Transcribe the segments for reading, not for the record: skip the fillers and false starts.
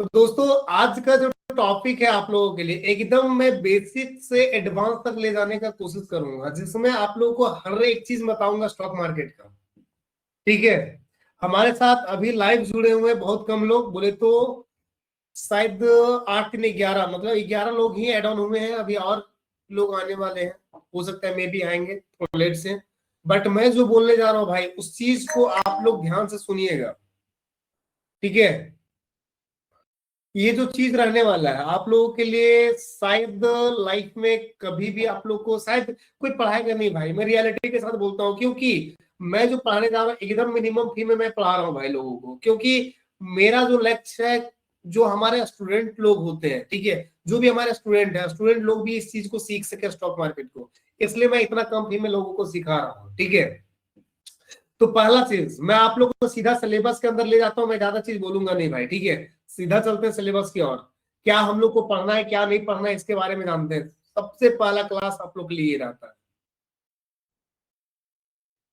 तो दोस्तों आज का जो टॉपिक है आप लोगों के लिए एकदम मैं बेसिक से एडवांस तक ले जाने का कोशिश करूंगा, जिसमें आप लोगों को हर एक चीज बताऊंगा स्टॉक मार्केट का। ठीक है। हमारे साथ अभी लाइव जुड़े हुए हैं बहुत कम लोग, बोले तो शायद 8 3 11 मतलब 11 लोग ही एड ऑन हुए हैं अभी, और लोग आने वाले हैं, हो सकता है मे भी आएंगे थोड़ा लेट से। बट मैं जो बोलने जा रहा हूँ भाई उस चीज को आप लोग ध्यान से सुनिएगा। ठीक है। ये जो चीज रहने वाला है आप लोगों के लिए, शायद लाइफ में कभी भी आप लोग को शायद कोई पढ़ाएगा नहीं भाई, मैं रियलिटी के साथ बोलता हूँ, क्योंकि मैं जो पढ़ाने जा रहा हूँ एकदम मिनिमम फी में मैं पढ़ा रहा हूँ भाई लोगों को, क्योंकि मेरा जो लक्ष्य है, जो हमारे स्टूडेंट लोग होते हैं, ठीक है, जो भी हमारे स्टूडेंट है, स्टूडेंट लोग भी इस चीज को सीख सके स्टॉक मार्केट को, इसलिए मैं इतना कम फी में लोगों को सिखा रहा हूँ। ठीक है। तो पहला चीज मैं आप लोगों को सीधा सिलेबस के अंदर ले जाता हूं, मैं ज्यादा चीज बोलूंगा नहीं भाई। ठीक है। सीधा चलते हैं सिलेबस की ओर। क्या हम लोग को पढ़ना है क्या नहीं पढ़ना है इसके बारे में जानते हैं। सबसे पहला क्लास आप लोग के लिए ये रहता है।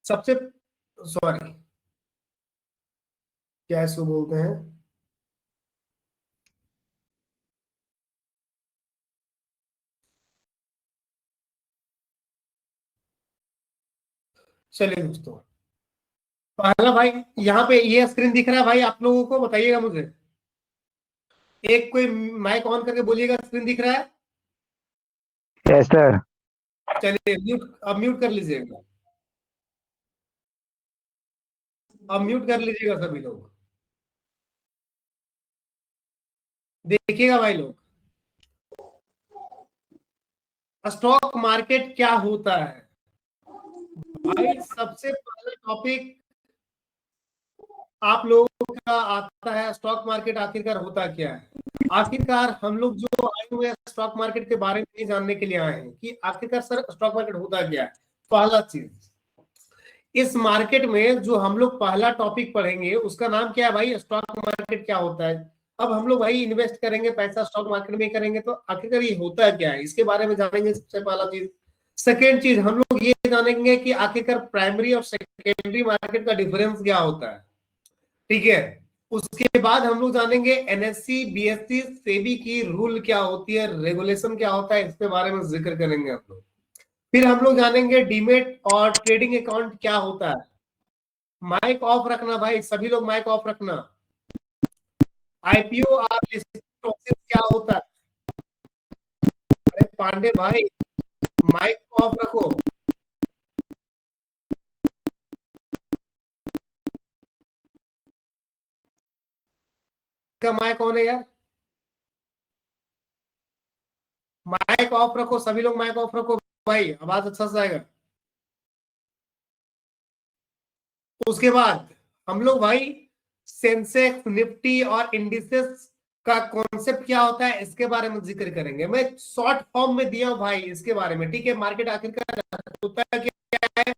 सबसे सॉरी, क्या इसको बोलते हैं, चलिए दोस्तों, पहला भाई यहाँ पे ये स्क्रीन दिख रहा है भाई आप लोगों को, बताइएगा मुझे। एक कोई माइक ऑन करके बोलिएगा स्क्रीन दिख रहा है। Yes sir. चलिए म्यूट, अब म्यूट कर लीजिएगा, अब म्यूट कर लीजिएगा सभी लोग। देखिएगा भाई लोग, स्टॉक मार्केट क्या होता है। भाई सबसे पहला टॉपिक आप लोगों का आता है, स्टॉक मार्केट आखिरकार होता क्या है। आखिरकार हम लोग जो आए हुए हैं स्टॉक मार्केट के बारे में ये जानने के लिए आए हैं कि आखिरकार सर स्टॉक मार्केट होता क्या है। पहला चीज, इस मार्केट में जो हम लोग पहला टॉपिक पढ़ेंगे उसका नाम क्या है भाई, स्टॉक मार्केट क्या होता है। अब हम लोग भाई इन्वेस्ट करेंगे पैसा स्टॉक मार्केट में करेंगे, तो आखिरकार ये होता है क्या है इसके बारे में जानेंगे, सबसे पहला चीज। सेकेंड चीज हम लोग ये जानेंगे कि आखिरकार प्राइमरी और सेकेंडरी मार्केट का डिफरेंस क्या होता है। ठीक है। उसके बाद हम लोग जानेंगे एनएससी बीएससी सेबी की रूल क्या होती है, रेगुलेशन क्या होता है, इसके बारे में जिक्र करेंगे हम लोग। फिर हम लोग जानेंगे डीमेट और ट्रेडिंग अकाउंट क्या होता है। माइक ऑफ रखना भाई, सभी लोग माइक ऑफ रखना। आईपीओ और लिस्टिंग प्रोसेस क्या होता है। अरे पांडे भाई माइक ऑफ रखो। क्या माइक ऑन है यार, माइक ऑफ रखो सभी लोग, माइक ऑफ रखो भाई, आवाज अच्छा से आएगा। उसके बाद हम लोग भाई सेंसेक्स निफ्टी और इंडिसेस का कॉन्सेप्ट क्या होता है इसके बारे में जिक्र करेंगे, मैं शॉर्ट फॉर्म में दिया हूं भाई इसके बारे में। ठीक है। मार्केट आखिरकार होता है क्या है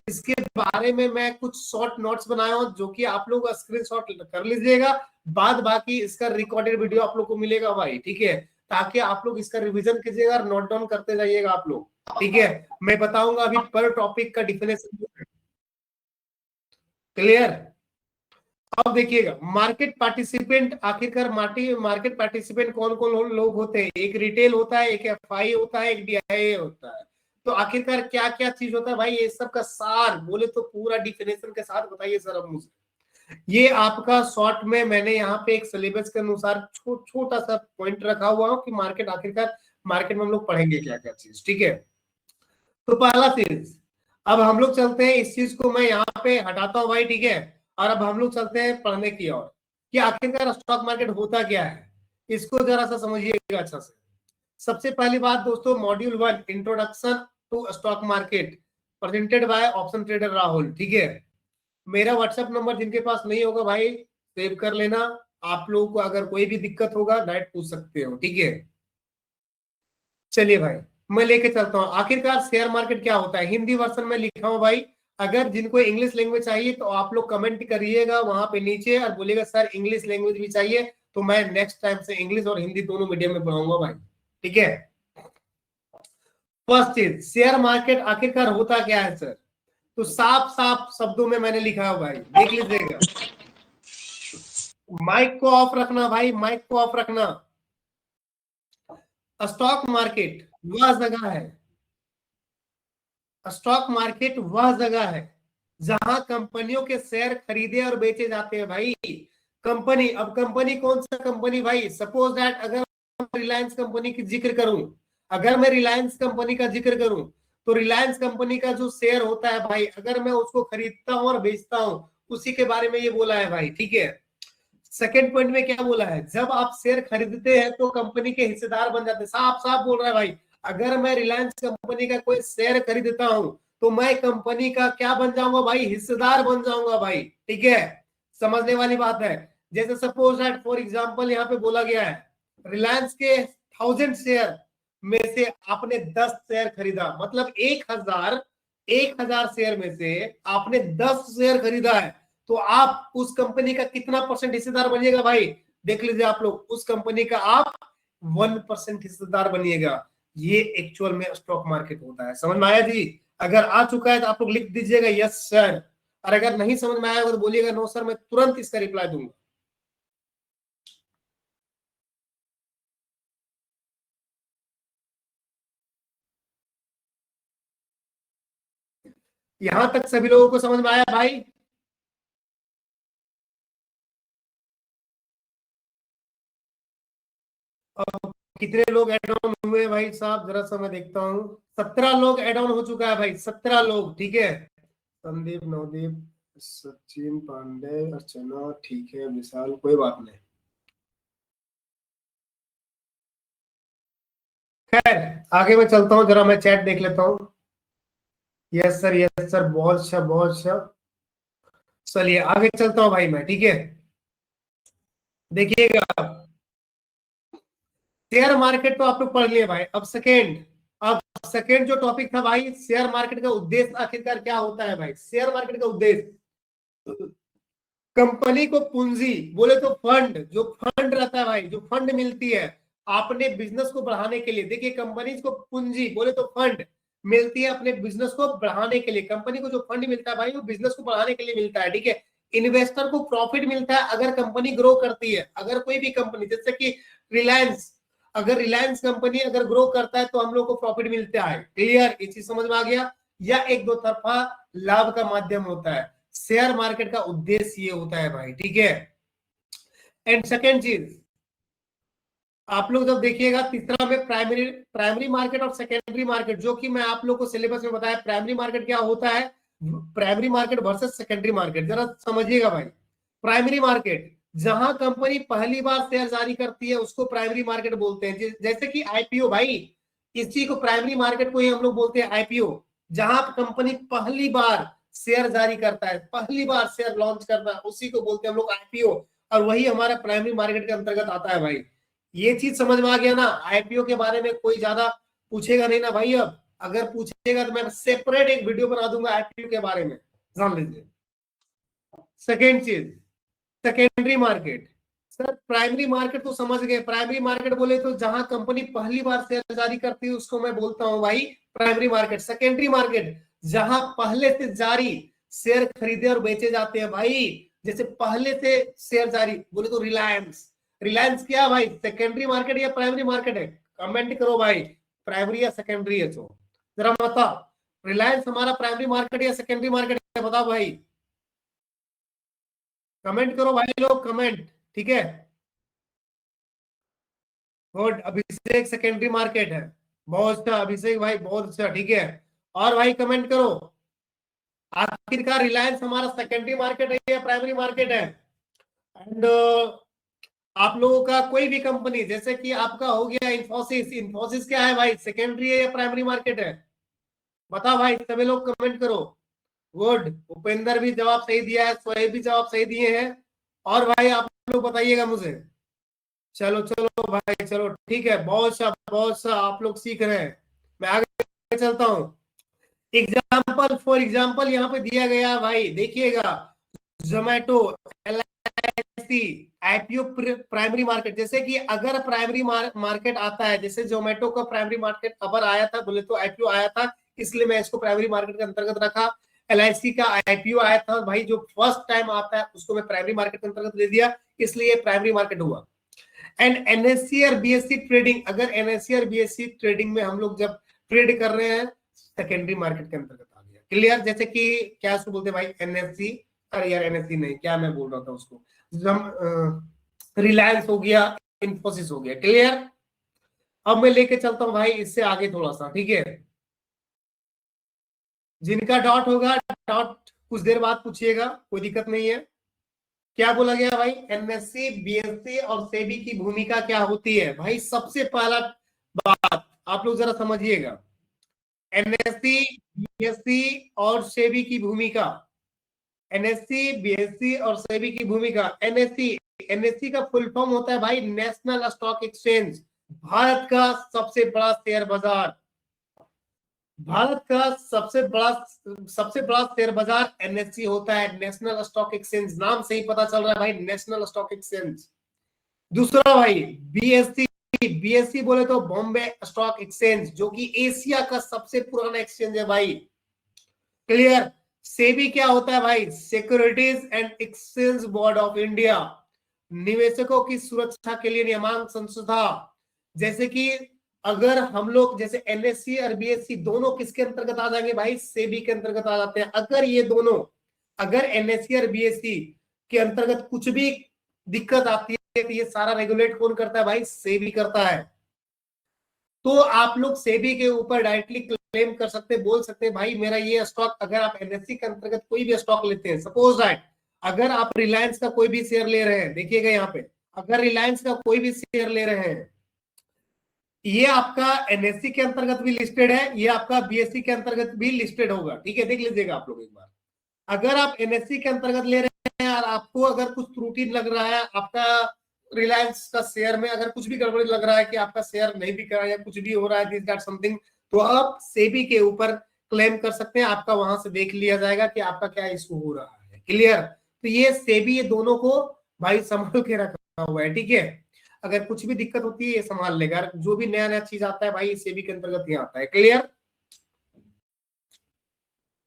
इसके बारे में मैं कुछ शॉर्ट नोट्स बनाया हूं, जो कि आप लोग स्क्रीनशॉट कर लीजिएगा। बाद बाकी इसका रिकॉर्डेड वीडियो आप लोग को मिलेगा भाई। ठीक है। ताकि आप लोग इसका रिवीजन कीजिएगा और नोट डाउन करते जाइएगा आप लोग। ठीक है। मैं बताऊंगा अभी पर टॉपिक का डिफिनेशन। क्लियर। अब देखिएगा मार्केट पार्टिसिपेंट, आखिरकार मार्केट पार्टिसिपेंट कौन कौन लोग होते हैं। एक रिटेल होता है, एक एफआई होता है, एक डीआईए होता है। तो आखिरकार क्या क्या चीज होता है भाई, ये सब का सार बोले तो पूरा डिफिनेशन के साथ बताइए सर अब मुझे। ये आपका शॉर्ट में मैंने यहाँ पे एक सिलेबस के अनुसार छोटा सा पॉइंट रखा हुआ हूँ कि मार्केट आखिरकार मार्केट में हम लोग पढ़ेंगे क्या क्या चीज। ठीक है। तो पहला चीज, अब हम लोग चलते हैं, इस चीज को मैं यहाँ पे हटाता हूँ भाई। ठीक है। और अब हम लोग चलते हैं पढ़ने की ओर कि आखिरकार स्टॉक मार्केट होता क्या है, इसको जरा सा समझिएगा अच्छा से। सबसे पहली बात दोस्तों, module 1 introduction to stock market, presented by option trader Rahul. ठीक है। मेरा व्हाट्सएप नंबर जिनके पास नहीं होगा भाई सेव कर लेना, आप लोगों को अगर कोई भी दिक्कत होगा डायरेक्ट पूछ सकते हो। ठीक है। चलिए भाई मैं लेके चलता हूँ, आखिरकार शेयर मार्केट क्या होता है, हिंदी वर्जन में लिखा हूँ भाई। अगर जिनको इंग्लिश लैंग्वेज चाहिए तो आप लोग कमेंट करिएगा वहां पे नीचे और बोलिएगा सर इंग्लिश लैंग्वेज भी चाहिए, तो मैं नेक्स्ट टाइम से इंग्लिश और हिंदी दोनों मीडियम में पढ़ाऊंगा भाई। ठीक है। फर्स्ट चीज, शेयर मार्केट आखिरकार होता क्या है सर, तो साफ साफ शब्दों में मैंने लिखा है भाई, देख लीजिएगा। माइक को ऑफ रखना भाई, माइक को ऑफ रखना। स्टॉक मार्केट वह जगह है, स्टॉक मार्केट वह जगह है जहां कंपनियों के शेयर खरीदे और बेचे जाते हैं भाई। कंपनी, अब कंपनी कौन सा कंपनी भाई, सपोज दैट अगर रिलायंस कंपनी की जिक्र करूं, अगर मैं रिलायंस कंपनी का जिक्र करूं, तो रिलायंस कंपनी का जो शेयर होता है भाई, अगर मैं उसको खरीदता हूं और बेचता हूं, उसी के बारे में ये बोला है भाई, ठीक है। सेकेंड पॉइंट में क्या बोला है, जब आप शेयर खरीदते हैं तो कंपनी के हिस्सेदार बन जाते हैं। साफ साफ बोल रहा है भाई, अगर मैं रिलायंस कंपनी का कोई शेयर खरीदता हूं तो मैं कंपनी का क्या बन जाऊंगा भाई, हिस्सेदार बन जाऊंगा भाई, ठीक है। समझने वाली बात है। जैसे सपोज दैट फॉर एग्जांपल यहाँ पे बोला गया है, रिलायंस के 1000 शेयर में से आपने 10 शेयर खरीदा, मतलब 1000 शेयर में से आपने 10 शेयर खरीदा है, तो आप उस कंपनी का कितना परसेंट हिस्सेदार बनिएगा भाई, देख लीजिए आप लोग, उस कंपनी का आप 1% हिस्सेदार बनिएगा। ये एक्चुअल में स्टॉक मार्केट होता है। समझ में आया जी? अगर आ चुका है तो आप लोग लिख दीजिएगा यस सर, और अगर नहीं समझ में आया तो बोलिएगा नो सर, मैं तुरंत इसका रिप्लाई दूंगा। यहां तक सभी लोगों को समझ में आया भाई? कितने लोग एड ऑन हुए भाई साहब, जरा सा मैं देखता हूँ। 17 लोग एड ऑन हो चुका है भाई, 17 लोग, ठीक है। संदीप, नवदीप, सचिन, पांडे, अर्चना, ठीक है, विशाल, कोई बात नहीं। खैर, आगे मैं चलता हूँ, जरा मैं चैट देख लेता हूँ। यस सर, यस सर, बहुत अच्छा, बहुत अच्छा। चलिए आगे चलता हूँ भाई मैं, ठीक है। देखिएगा, शेयर मार्केट तो आप लोग पढ़ लिए भाई। अब सेकेंड जो टॉपिक था भाई, शेयर मार्केट का उद्देश्य आखिरकार क्या होता है भाई। शेयर मार्केट का उद्देश्य, कंपनी को पूंजी, बोले तो फंड, जो फंड रहता है भाई, जो फंड मिलती है अपने बिजनेस को बढ़ाने के लिए। देखिए, कंपनी को पूंजी बोले तो फंड मिलती है अपने बिजनेस को बढ़ाने के लिए। कंपनी को जो फंड मिलता है भाई, वो बिजनेस को बढ़ाने के लिए मिलता है, ठीक है। इन्वेस्टर को प्रॉफिट मिलता है अगर कंपनी ग्रो करती है। अगर कोई भी कंपनी, जैसे कि रिलायंस, अगर रिलायंस कंपनी अगर ग्रो करता है तो हम लोग को प्रॉफिट मिलता है। क्लियर, ये चीज समझ में आ गया? या एक दो तरफा लाभ का माध्यम होता है। शेयर मार्केट का उद्देश्य ये होता है भाई, ठीक है। एंड सेकेंड चीज, आप लोग जब देखिएगा, तीसरा में प्राइमरी प्राइमरी मार्केट और सेकेंडरी मार्केट, जो कि मैं आप लोग को सिलेबस में बताया। प्राइमरी मार्केट क्या होता है, primary market versus secondary market, जरा समझिएगा भाई। प्राइमरी मार्केट, जहां कंपनी पहली बार शेयर जारी करती है उसको प्राइमरी मार्केट बोलते हैं। जैसे कि आईपीओ भाई, इसी को प्राइमरी मार्केट को ही हम लोग बोलते हैं आईपीओ। जहां कंपनी पहली बार शेयर जारी करता है, पहली बार शेयर लॉन्च करता है, उसी को बोलते हैं हम लोग आईपीओ, और वही हमारा प्राइमरी मार्केट के अंतर्गत आता है भाई। ये चीज समझ में आ गया ना? आईपीओ के बारे में कोई ज्यादा पूछेगा नहीं ना भाई। अब अगर पूछेगा तो मैं सेपरेट एक वीडियो बना दूंगा आईपीओ के बारे में, जान लीजिए। सेकेंड चीज, secondary market. Sir primary market तो समझ गए, प्राइमरी मार्केट बोले तो जहां कंपनी पहली बार शेयर जारी करती है उसको मैं बोलता हूं भाई प्राइमरी मार्केट। सेकेंडरी मार्केट, जहां पहले से जारी शेयर खरीदे और बेचे जाते हैं भाई। जैसे पहले से शेयर जारी बोले तो रिलायंस, रिलायंस क्या भाई, सेकेंडरी मार्केट या प्राइमरी मार्केट है? कमेंट करो भाई, प्राइमरी या सेकेंडरी है, तो जरा बताओ, रिलायंस हमारा प्राइमरी मार्केट या सेकेंडरी मार्केट है, बताओ भाई, कमेंट करो भाई लोग, कमेंट, ठीक है। गुड, अभिषेक सेकेंडरी मार्केट है, बहुत अच्छा अभिषेक भाई, बहुत अच्छा, ठीक है। और भाई कमेंट करो, आखिरकार रिलायंस हमारा सेकेंडरी मार्केट है या प्राइमरी मार्केट है? एंड आप लोगों का कोई भी कंपनी, जैसे कि आपका हो गया इंफोसिस, इंफोसिस क्या है भाई, सेकेंडरी है या प्राइमरी मार्केट है? बताओ भाई, सभी लोग कमेंट करो। गुड, उपेंद्र भी जवाब सही दिया है, सोहेब भी जवाब सही दिए हैं। और भाई आप लोग बताइएगा मुझे। चलो चलो भाई, चलो ठीक है, बहुत सा आप लोग सीख रहे हैं। मैं आगे चलता हूँ। एग्जाम्पल, फॉर एग्जाम्पल यहाँ पे दिया गया भाई, देखिएगा, Zomato, LIC, IPO primary market. जैसे कि अगर प्राइमरी मार्केट आता है, जैसे जोमेटो का प्राइमरी मार्केट खबर आया था, बोले तो आईपीओ आया था, इसलिए मैं इसको प्राइमरी मार्केट के अंतर्गत रखा। LIC का IPO आया था भाई, जो फर्स्ट टाइम आता है उसको मैं प्राइमरी मार्केट के अंतर्गत ले दिया, इसलिए प्राइमरी मार्केट हुआ। एंड NSE और BSE ट्रेडिंग, अगर NSE और BSE ट्रेडिंग में हम लोग जब ट्रेड कर रहे हैं सेकेंडरी मार्केट के अंतर्गत आ गया। क्लियर? जैसे कि क्या उसको बोलते हैं भाई, NSE, अरे यार NSE नहीं, क्या मैं बोल रहा था उसको, रिलायंस हो गया, इन्फोसिस हो गया। क्लियर? अब मैं लेके चलता हूं भाई इससे आगे थोड़ा सा, ठीक है? जिनका डॉट होगा डॉट कुछ देर बाद पूछिएगा, कोई दिक्कत नहीं है। क्या बोला गया भाई, NSE, BSE और सेबी की भूमिका क्या होती है भाई? सबसे पहला बात आप लोग जरा समझिएगा, NSE, BSE और सेबी की भूमिका, NSE, BSE और सेबी की भूमिका। NSE का फुल फॉर्म होता है भाई नेशनल स्टॉक एक्सचेंज, भारत का सबसे बड़ा शेयर बाजार। भारत का सबसे बड़ा शेयर बाजार NSE होता है, नेशनल स्टॉक एक्सचेंज, नाम से ही पता चल रहा है भाई, नेशनल स्टॉक एक्सचेंज। दूसरा भाई BSE, BSE बोले तो बॉम्बे स्टॉक एक्सचेंज, जो कि एशिया का सबसे पुराना एक्सचेंज है भाई। क्लियर? सेबी क्या होता है भाई, securities and exchange board of India, निवेशकों की सुरक्षा के लिए नियामक संस्था। जैसे कि अगर हम लोग जैसे NSE और BSE दोनों किसके अंतर्गत आ जाएंगे भाई, सेबी के अंतर्गत आ जाते हैं। अगर ये दोनों, अगर NSE और BSE के अंतर्गत कुछ भी दिक्कत आती है तो ये सारा रेगुलेट कौन करता है भाई, सेबी करता है। तो आप लोग सेबी के ऊपर डायरेक्टली क्लेम कर सकते, बोल सकते हैं भाई मेरा ये स्टॉक, अगर आप NSE के अंतर्गत कोई भी स्टॉक लेते हैं, सपोज दैट अगर आप रिलायंस का कोई भी शेयर ले रहे हैं, देखिएगा यहाँ पे, अगर रिलायंस का कोई भी शेयर ले रहे हैं, ये आपका NSE के अंतर्गत भी लिस्टेड है, ये आपका BSE के अंतर्गत भी लिस्टेड होगा। ठीक है, देख लीजिएगा आप लोग एक बार। अगर आप NSE के अंतर्गत ले रहे हैं और आपको अगर कुछ त्रुटि लग रहा है, आपका रिलायंस का शेयर में अगर कुछ भी गड़बड़ी लग रहा है कि आपका शेयर नहीं बिक रहा है या कुछ भी हो रहा है दिस दैट समथिंग, तो आप सेबी के ऊपर क्लेम कर सकते हैं, आपका वहां से देख लिया जाएगा कि आपका क्या इशू हो रहा है। क्लियर? तो ये सेबी ये दोनों को भाई संभाल के रखा हुआ है। ठीक है, अगर कुछ भी दिक्कत होती है ये संभाल लेगा, जो भी नया नया चीज आता है भाई सेबी के अंतर्गत ही आता है। क्लियर?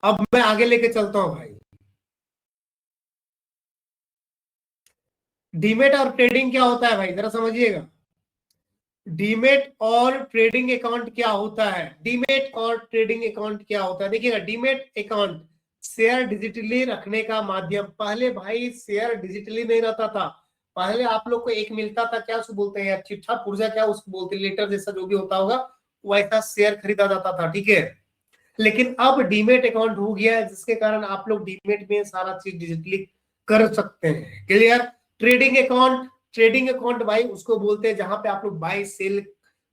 अब मैं आगे लेके चलता हूं भाई, डीमेट और ट्रेडिंग क्या होता है भाई, जरा समझिएगा। डीमेट और ट्रेडिंग अकाउंट क्या होता है, डीमेट और ट्रेडिंग अकाउंट क्या होता है, देखिएगा। डीमेट अकाउंट शेयर डिजिटली रखने का माध्यम। पहले भाई शेयर डिजिटली नहीं रहता था, पहले आप लोग को एक मिलता था, क्या उसको बोलते हैं यार, चिट्ठा पुर्जा, क्या उसको बोलते हैं, लेटर जैसा जो भी होता होगा, वैसा शेयर खरीदा जाता था। ठीक है, लेकिन अब डीमेट अकाउंट हो गया है, जिसके कारण आप लोग डीमेट में सारा चीज डिजिटली कर सकते हैं। Clear? Trading account, trading account भाई उसको बोलते हैं जहां पे आप लोग बाय सेल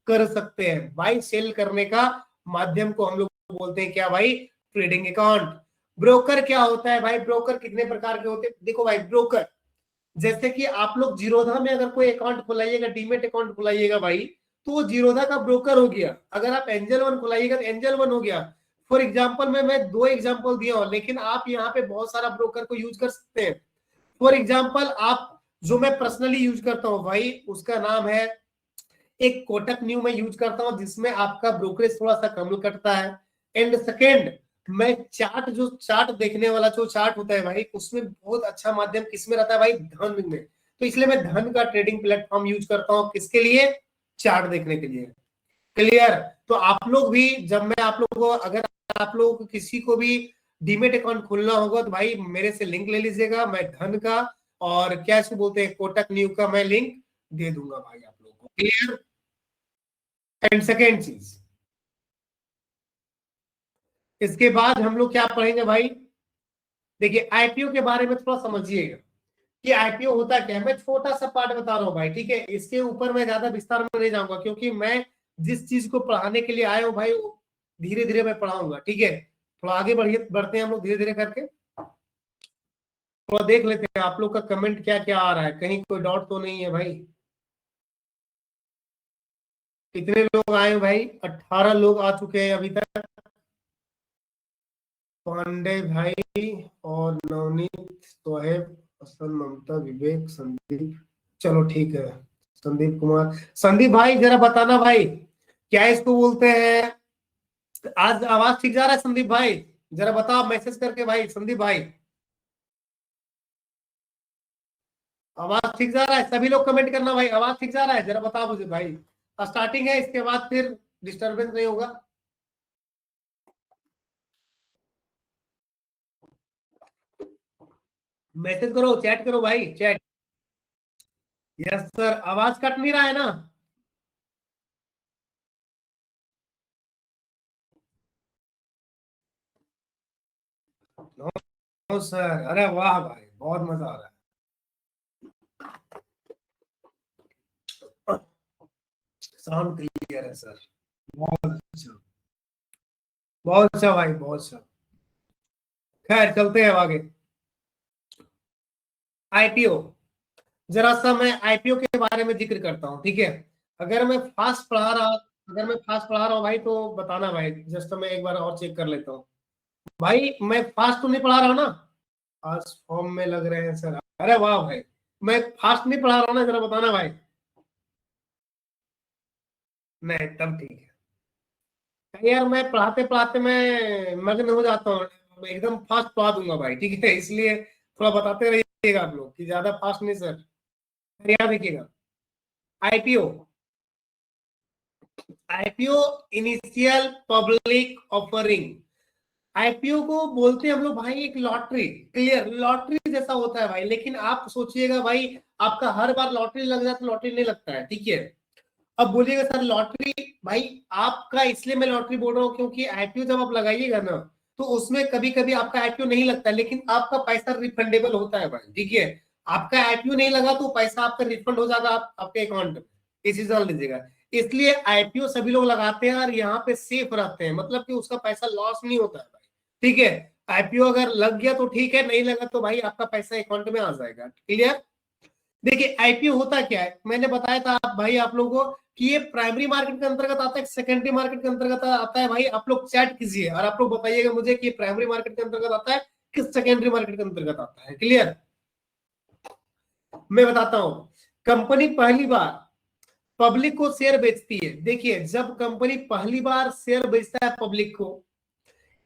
कर सकते हैं, बाय सेल करने का माध्यम को हम लोग बोलते हैं क्या भाई, ट्रेडिंग अकाउंट। ब्रोकर क्या होता है भाई, ब्रोकर कितने प्रकार के होते हैं, देखो भाई ब्रोकर, जैसे कि आप लोग जीरोधा में अगर कोई अकाउंट खुलाइएगा, डीमेट अकाउंट खुलाइएगा भाई, तो वो जीरोधा का ब्रोकर हो गया। अगर आप एंजल वन खुलाइएगा तो एंजल वन हो गया। फॉर एग्जाम्पल मैं दो एग्जाम्पल दिया हूं, लेकिन आप यहाँ पे बहुत सारा ब्रोकर को यूज कर सकते हैं। फॉर एग्जाम्पल आप, जो मैं पर्सनली यूज करता हूँ भाई, उसका नाम है एक कोटक न्यू में यूज करता हूँ, जिसमें आपका ब्रोकरेज थोड़ा सा कम कटता है। एंड सेकेंड, मैं चार्ट, जो चार्ट देखने वाला जो चार्ट होता है भाई, उसमें बहुत अच्छा माध्यम किसमें रहता है भाई, धन में। तो इसलिए मैं धन का ट्रेडिंग प्लेटफॉर्म यूज करता हूँ, किसके लिए, चार्ट देखने के लिए। क्लियर? तो आप लोग भी, जब मैं आप लोगों को, अगर आप लोगों को किसी को भी डीमेट अकाउंट खोलना होगा तो भाई मेरे से लिंक ले लीजिएगा, मैं धन का और क्या इसको बोलते हैं कोटक न्यू का मैं लिंक दे दूंगा भाई आप लोगों को। क्लियर? एंड सेकेंड चीज, इसके बाद हम लोग क्या पढ़ेंगे भाई, देखिए आईपीओ के बारे में थोड़ा समझिएगा कि आईपीओ होता क्या है। मैं छोटा सा पार्ट बता रहा हूँ भाई, ठीक है, इसके ऊपर मैं ज्यादा विस्तार में नहीं जाऊंगा, क्योंकि मैं जिस चीज को पढ़ाने के लिए आया हूँ भाई, धीरे धीरे मैं पढ़ाऊंगा। ठीक है, थोड़ा आगे बढ़ते हैं हम लोग धीरे धीरे करके, थोड़ा देख लेते हैं आप लोग का कमेंट क्या क्या आ रहा है, कहीं कोई डाउट तो नहीं है भाई। कितने लोग आए भाई, 18 लोग आ चुके हैं अभी तक। पांडे भाई और नवनीत, सोहेब, हसन, ममता, विवेक, संदीप, चलो ठीक है। संदीप कुमार, संदीप भाई जरा बताना भाई क्या इसको बोलते हैं, आज आवाज ठीक जा रहा है संदीप भाई? जरा बताओ मैसेज करके भाई, संदीप भाई आवाज ठीक जा रहा है? सभी लोग कमेंट करना भाई, आवाज ठीक जा रहा है? जरा बताओ मुझे भाई, स्टार्टिंग है, इसके बाद फिर डिस्टरबेंस नहीं होगा। मैसेज करो, चैट करो भाई, चैट। यस सर, आवाज कट नहीं रहा है ना? नो सर, अरे वाह भाई, बहुत मजा आ रहा है। साउंड क्लियर है सर, बहुत अच्छा, बहुत अच्छा भाई, बहुत अच्छा। खैर चलते हैं आगे। आईपीओ, जरा सा मैं आईपीओ के बारे में जिक्र करता हूँ, ठीक है? अगर मैं फास्ट पढ़ा रहा अगर मैं फास्ट पढ़ा रहा हूँ भाई तो बताना भाई, जस्ट मैं एक बार और चेक कर लेता हूँ। भाई मैं फास्ट तो नहीं पढ़ा रहा हूँ ना? आज फॉर्म में लग रहे हैं सर, अरे वाह भाई, मैं फास्ट नहीं पढ़ा रहा हूँ ना? जरा बताना भाई। नहीं, तब ठीक है यार, मैं पढ़ाते पढ़ाते मैं मग्न हो जाता हूँ, एकदम फास्ट पढ़ा दूंगा भाई, ठीक है? इसलिए थोड़ा बताते रहिएगा आप लोग कि ज्यादा फास्ट नहीं सर। याद रखिएगा। IPO, IPO initial public offering. IPO को बोलते हैं हम लोग भाई एक लॉटरी, क्लियर, लॉटरी जैसा होता है भाई। लेकिन आप सोचिएगा भाई, आपका हर बार लॉटरी लग जाए तो लॉटरी नहीं लगता है, ठीक है? अब बोलिएगा सर लॉटरी, भाई आपका, इसलिए मैं लॉटरी बोल रहा हूँ क्योंकि आईपीओ जब आप लगाइएगा ना, तो उसमें कभी कभी आपका आईपीओ नहीं लगता, लेकिन आपका पैसा रिफंडेबल होता है भाई, ठीक है? आपका आईपीओ नहीं लगा तो पैसा आपका रिफंड हो जाएगा आपके अकाउंट में, इसी जान लीजिएगा। इसलिए आईपीओ सभी लोग लगाते हैं और यहाँ पे सेफ रहते हैं, मतलब कि उसका पैसा लॉस नहीं होता है भाई, ठीक है? आईपीओ अगर लग गया तो ठीक है, नहीं लगा तो भाई आपका पैसा अकाउंट में आ जाएगा, क्लियर? देखिए आईपीओ होता क्या है, मैंने बताया था आप भाई आप लोगों को कि ये प्राइमरी मार्केट के अंतर्गत आता है, सेकेंडरी मार्केट के अंतर्गत आता है। भाई आप लोग चैट कीजिए और आप लोग बताइएगा मुझे कि प्राइमरी मार्केट के अंतर्गत आता है कि सेकेंडरी मार्केट के अंतर्गत आता है, क्लियर? मैं बताता हूं। कंपनी पहली बार पब्लिक को शेयर बेचती है। देखिए जब कंपनी पहली बार शेयर बेचता है पब्लिक को,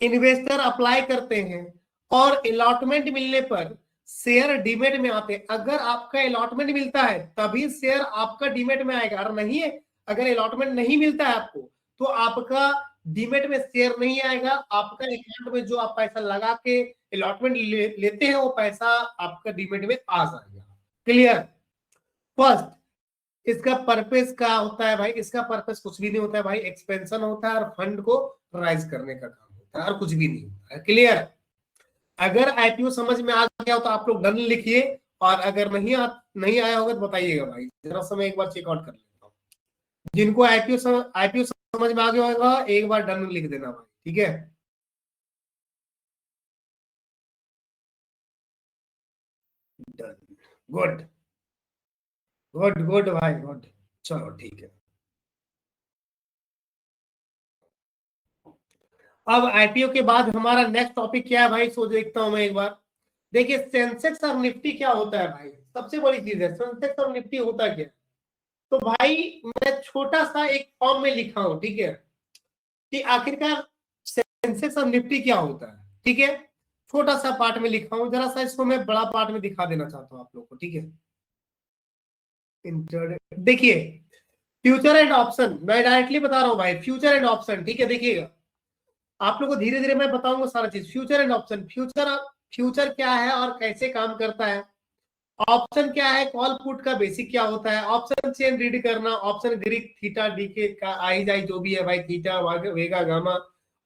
इन्वेस्टर अप्लाई करते हैं और अलॉटमेंट मिलने पर शेयर डीमेट में आते हैं। अगर आपका अलॉटमेंट मिलता है तभी शेयर आपका डीमेट में आएगा, और नहीं है, अगर अलॉटमेंट नहीं मिलता है आपको तो आपका डीमेट में शेयर नहीं आएगा। आपका अकाउंट में जो आप पैसा लगा के अलॉटमेंट लेते हैं वो पैसा आपका डीमेट में आ जाएगा, क्लियर? फर्स्ट, इसका पर्पस क्या होता है भाई? इसका पर्पस कुछ भी नहीं होता है भाई, एक्सपेंशन होता है और फंड को राइज करने का काम होता है, और कुछ भी नहीं होता है, क्लियर? अगर आईपीओ समझ में आ गया हो तो आप लोग डन लिखिए, और अगर नहीं आया होगा तो बताइएगा भाई, जरा समय एक बार चेकआउट कर लेता हूँ। जिनको आईपीओ समझ में आ गया होगा एक बार डन लिख देना भाई, ठीक है? डन, गुड, गुड गुड भाई, गुड। चलो ठीक है। अब आईपीओ के बाद हमारा नेक्स्ट टॉपिक क्या है भाई, सो देखता हूं मैं एक बार। देखिए सेंसेक्स और निफ्टी क्या होता है भाई, सबसे बड़ी चीज है सेंसेक्स और निफ्टी होता क्या है। तो भाई मैं छोटा सा एक फॉर्म में लिखा हूं, ठीक है, कि आखिरकार सेंसेक्स और निफ्टी क्या होता है, ठीक है? छोटा सा पार्ट में लिखा हूं, जरा सा इसको मैं बड़ा पार्ट में दिखा देना चाहता हूं आप लोग को, ठीक है? देखिए फ्यूचर एंड ऑप्शन, मैं डायरेक्टली बता रहा हूं भाई, फ्यूचर एंड ऑप्शन, ठीक है? देखिएगा आप लोग को धीरे धीरे मैं बताऊंगा सारा चीज। Future and option, future future क्या है और कैसे काम करता है, ऑप्शन क्या है, कॉल पुट का बेसिक क्या होता है, ऑप्शन चेन रीड करना, ऑप्शन ग्रीक थीटा डीके का आई जाई जो भी है भाई, theta vega gamma,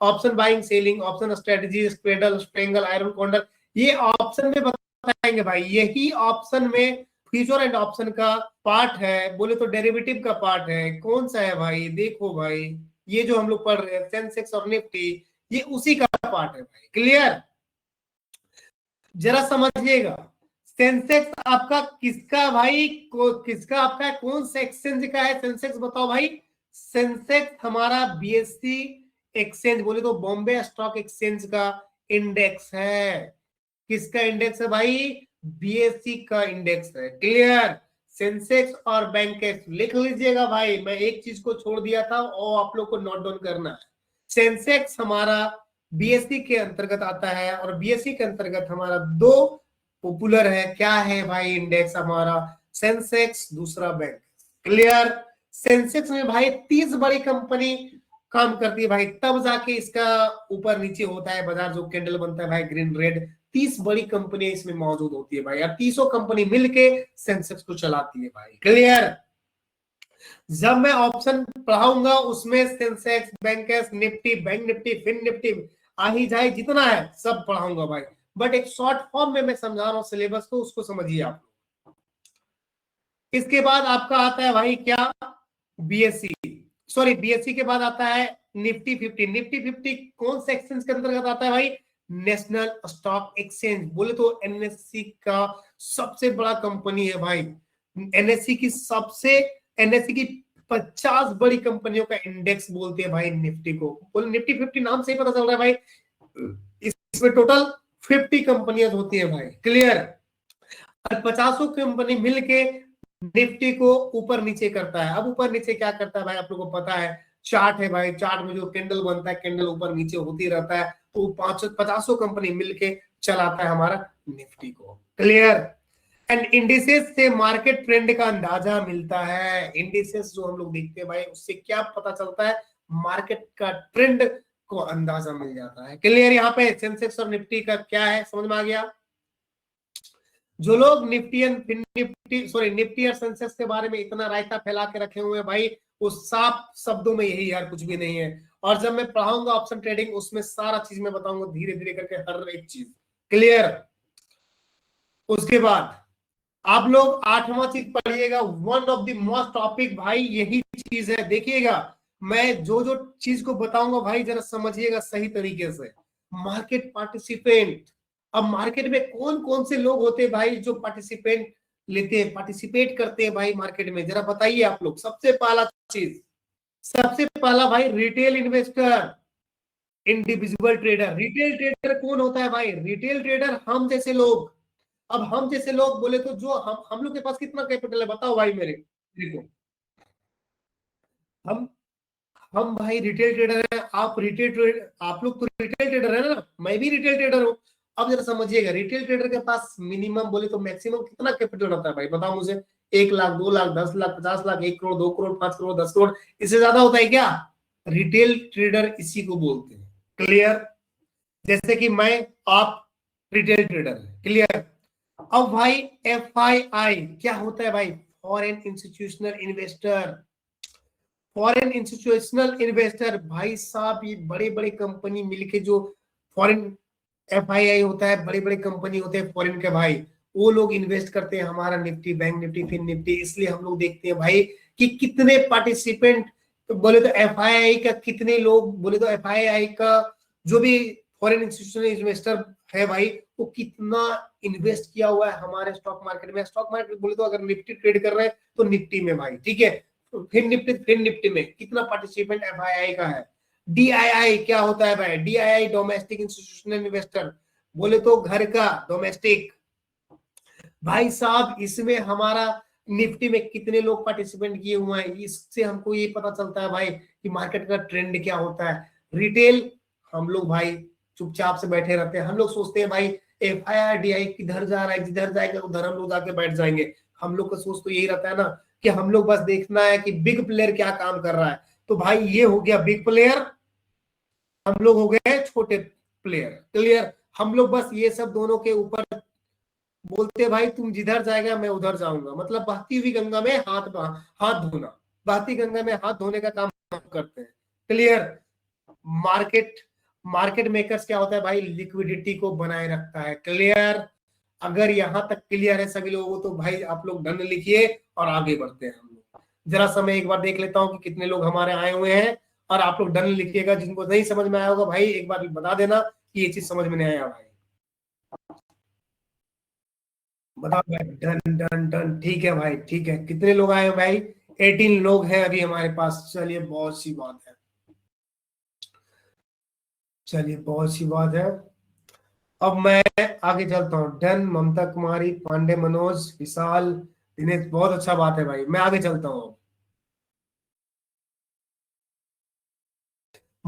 option buying selling, option strategy, straddle strangle iron condor, ये ऑप्शन में बताएंगे भाई। यही ऑप्शन में फ्यूचर एंड ऑप्शन का पार्ट है, बोले तो डेरिवेटिव का पार्ट है। कौन सा है भाई? देखो भाई, ये जो हम लोग पढ़ रहे हैं सेंसेक्स और निफ्टी, ये उसी का पार्ट है भाई, क्लियर? जरा समझिएगा, सेंसेक्स आपका किसका भाई किसका आपका कौन सा एक्सचेंज का है सेंसेक्स, बताओ भाई? सेंसेक्स हमारा बीएससी एक्सचेंज, बोले तो बॉम्बे स्टॉक एक्सचेंज का इंडेक्स है। किसका इंडेक्स है भाई? बीएससी का इंडेक्स है, क्लियर? सेंसेक्स और बैंकेक्स लिख लीजिएगा भाई, मैं एक चीज को छोड़ दिया था और आप लोग को नोट डाउन करना है। सेंसेक्स हमारा बीएससी के अंतर्गत आता है, और बीएससी के अंतर्गत हमारा दो पॉपुलर है, क्या है भाई इंडेक्स हमारा, सेंसेक्स, दूसरा बैंक। क्लियर। सेंसेक्स में भाई 30 बड़ी कंपनी काम करती है भाई, तब जाके इसका ऊपर नीचे होता है बाजार, जो कैंडल बनता है भाई ग्रीन रेड। 30 बड़ी कंपनी इसमें मौजूद होती है भाई, और 30 कंपनी मिलके सेंसेक्स को चलाती है भाई। क्लियर। जब मैं ऑप्शन पढ़ाऊंगा उसमें Sensex, bankers, Nifty, bank Nifty, fin Nifty, आ ही जाए जितना है सब पढ़ाऊंगा भाई, बट एक शॉर्ट फॉर्म में मैं समझा रहा हूं सिलेबस को, उसको समझिए आप। इसके बाद आपका आता है भाई क्या, बीएससी, सॉरी बीएससी के बाद आता है निफ्टी 50। निफ्टी 50 कौन से एक्सचेंज के अंतर्गत आता है भाई, नेशनल स्टॉक एक्सचेंज, बोले तो एनएससी का सबसे बड़ा कंपनी है भाई। एनएससी की 50 बड़ी कंपनियों का इंडेक्स बोलते हैं भाई निफ्टी को, बोले निफ्टी 50 नाम से ही पता चल रहा है भाई, इसमें टोटल 50 कंपनियां होती है भाई। क्लियर। 50 कंपनी मिलके निफ्टी को ऊपर नीचे करता है। अब ऊपर नीचे क्या करता है भाई, आप लोगों को पता है, चार्ट है भाई, चार्ट में जो कैंडल बनता है, कैंडल ऊपर नीचे होती रहता है, तो 50 कंपनी मिलके चलाता है हमारा निफ्टी को। क्लियर। एंड इंडिसेस से मार्केट ट्रेंड का अंदाजा मिलता है। इंडिसेस जो हम लोग देखते हैं भाई, उससे क्या पता चलता है, मार्केट का ट्रेंड को अंदाजा मिल जाता है। क्लियर। यहाँ पे सेंसेक्स और निफ्टी का क्या है समझ में आ गया। जो लोग निफ्टी और सेंसेक्स के बारे में इतना रायता फैला के रखे हुए हैं भाई, वो साफ शब्दों में यही यार कुछ भी नहीं है। और जब मैं पढ़ाऊंगा ऑप्शन ट्रेडिंग, उसमें सारा चीज मैं बताऊंगा धीरे धीरे करके, हर एक चीज। क्लियर। उसके बाद आप लोग 8वां चीज पढ़िएगा, one of the most topic भाई यही चीज है। देखिएगा मैं जो जो चीज को बताऊंगा भाई जरा समझिएगा सही तरीके से। मार्केट पार्टिसिपेंट, अब मार्केट में कौन कौन से लोग होते हैं भाई जो पार्टिसिपेट करते हैं भाई मार्केट में, जरा बताइए आप लोग। सबसे पहला भाई retail investor, individual trader. Retail trader कौन होता है भाई, रिटेल ट्रेडर हम जैसे लोग। अब हम जैसे लोग बोले तो जो हम लोग के पास कितना कैपिटल है बताओ भाई मेरे, देखो हम हम भाई रिटेल ट्रेडर है, आप लोग तो रिटेल ट्रेडर है ना, मैं भी रिटेल ट्रेडर हूं। अब जरा समझिएगा, रिटेल ट्रेडर के पास मिनिमम बोले तो मैक्सिमम कितना कैपिटल रहता है भाई, बताओ मुझे। 1 लाख, 2 लाख, 10 लाख, 50 लाख, 1 करोड़, 2 करोड़, 5 करोड़, 10 करोड़, इससे ज्यादा होता है क्या। रिटेल ट्रेडर इसी को बोलते हैं। क्लियर। जैसे कि मैं, आप रिटेल ट्रेडर है। क्लियर। अब भाई FII क्या होता है भाई, foreign institutional investor. Foreign institutional investor भाई साहब, ये बड़े बड़े कंपनी मिलके जो फॉरेन FII होता है, बड़े बड़े कंपनी होते हैं फॉरेन के भाई, वो लोग इन्वेस्ट करते हैं हमारा Nifty, bank Nifty, fin Nifty. इसलिए हम लोग देखते हैं भाई कि कितने पार्टिसिपेंट, तो बोले तो FII का कितने लोग, बोले तो FII का जो भी फॉरेन इंस्टीट्यूशनल इन्वेस्टर है भाई, वो कितना इन्वेस्ट किया हुआ है हमारे स्टॉक मार्केट में। स्टॉक मार्केट बोले तो अगर निफ्टी ट्रेड कर रहे हैं तो निफ्टी में भाई, ठीक है। फिर निफ्टी में कितना पार्टिसिपेंट FII का है। DII क्या होता है भाई, DII डोमेस्टिक इंस्टीट्यूशनल इन्वेस्टर, बोले तो घर का डोमेस्टिक भाई साहब। इसमें हमारा निफ्टी में कितने लोग पार्टिसिपेंट किए हुए हैं, इससे हमको ये पता चलता है भाई कि मार्केट का ट्रेंड क्या होता है। रिटेल हम लोग भाई चुपचाप से बैठे रहते हैं, हम लोग सोचते हैं भाई FII DI किधर जा रहा है, जिधर जाएगा उधर हम लोग जाके बैठ जाएंगे। हम लोग का सोच तो यही रहता है ना कि हम लोग बस देखना है कि बिग प्लेयर क्या काम कर रहा है। तो भाई ये हो गया बिग प्लेयर, हम लोग हो गए छोटे प्लेयर। क्लियर। हम लोग बस ये सब दोनों के ऊपर बोलते भाई, तुम जिधर जाएगा मैं उधर जाऊंगा, मतलब बहती हुई गंगा में हाथ धोना, बहती गंगा में हाथ धोने का काम करते हैं। क्लियर। मार्केट मार्केट मेकर्स क्या होता है भाई, लिक्विडिटी को बनाए रखता है। क्लियर। अगर यहां तक क्लियर है सभी लोगों को, तो भाई आप लोग डन लिखिए और आगे बढ़ते हैं हम लोग। जरा सा मैं एक बार देख लेता हूं कि कितने लोग हमारे आए हुए हैं, और आप लोग डन लिखिएगा। जिनको नहीं समझ में आया होगा भाई एक बार बता देना कि ये चीज समझ में नहीं आया भाई, बताओ भाई। डन डन डन, ठीक है भाई, ठीक है। कितने लोग आए हैं भाई, 18 लोग हैं अभी हमारे पास। चलिए बहुत सी बात है, चलिए बहुत सी बात है। अब मैं आगे चलता हूँ। डन, ममता कुमारी, पांडे, मनोज, विशाल, दिनेश, बहुत अच्छा बात है भाई। मैं आगे चलता हूँ।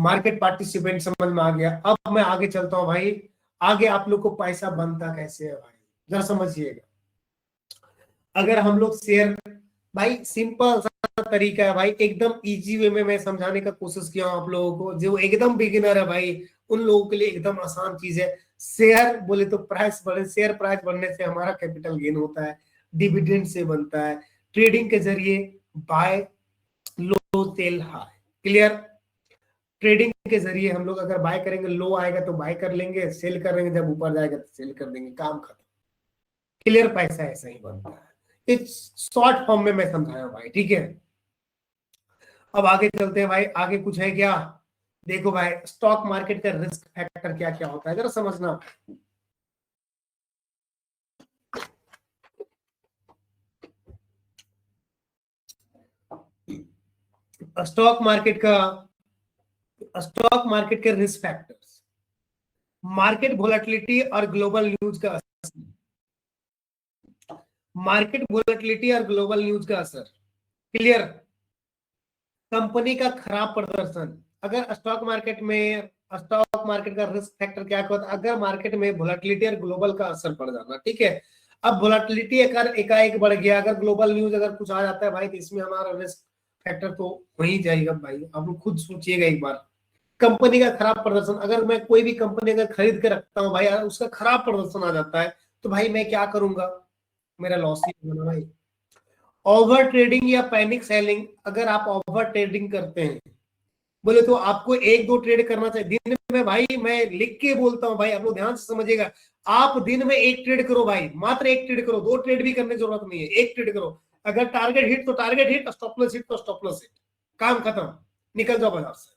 मार्केट पार्टिसिपेंट समझ में आ गया। अब मैं आगे चलता हूं भाई, आगे आप लोग को पैसा बनता कैसे है भाई, जरा समझिएगा। अगर हम लोग शेयर, भाई सिंपल सा तरीका है भाई, एकदम इजी वे में मैं समझाने का कोशिश किया हूं आप लोगों को। जो एकदम बिगिनर है भाई, उन लोगों के लिए एकदम आसान चीज है। शेयर बोले तो प्राइस बढ़े, शेयर प्राइस बढ़ने से हमारा कैपिटल गेन होता है, डिविडेंड से बनता है, ट्रेडिंग के जरिए बाय लो सेल हाई। क्लियर? ट्रेडिंग के जरिए हम लोग अगर बाय करेंगे, लो आएगा तो बाय कर लेंगे, सेल करेंगे जब ऊपर जाएगा तो सेल कर देंगे, काम खत्म। क्लियर? पैसा ऐसा ही बनता है, इस शॉर्ट फॉर्म में मैं समझाया भाई, ठीक है। अब आगे चलते हैं भाई, आगे कुछ है क्या? देखो भाई, स्टॉक मार्केट का रिस्क फैक्टर क्या क्या होता है जरा समझना। स्टॉक मार्केट के रिस्क फैक्टर्स, मार्केट वोलेटिलिटी और ग्लोबल न्यूज का असर। मार्केट वोलेटिलिटी और ग्लोबल न्यूज का असर। क्लियर? कंपनी का खराब प्रदर्शन, अगर स्टॉक मार्केट का रिस्क फैक्टर क्या होता है? अगर मार्केट में वोलेटिलिटी और ग्लोबल का असर पड़ जाना, ठीक है। अब वोलेटिलिटी अगर एकाएक बढ़ गया, अगर ग्लोबल न्यूज अगर कुछ आ जाता है भाई, तो इसमें हमारा रिस्क फैक्टर तो वहीं जाएगा भाई। आप लोग खुद सोचिएगा एक बार, कंपनी का खराब प्रदर्शन, अगर मैं कोई भी कंपनी अगर खरीद के रखता हूँ भाई, उसका खराब प्रदर्शन आ जाता है, तो भाई मैं क्या करूंगा? मेरा लॉस ही होगा भाई। ओवर ट्रेडिंग या पैनिक सेलिंग, अगर आप ओवर ट्रेडिंग करते हैं, बोले तो आपको एक दो ट्रेड करना चाहिए दिन में भाई। मैं लिख के बोलता हूं भाई, आप लोग ध्यान से समझिएगा। आप दिन में एक ट्रेड करो भाई, मात्र एक ट्रेड करो, दो ट्रेड भी करने की जरूरत नहीं है, एक ट्रेड करो। अगर टारगेट हिट तो target hit, stop loss hit तो स्टॉप लॉस हिट, काम खत्म, निकल जाओ बाजार से।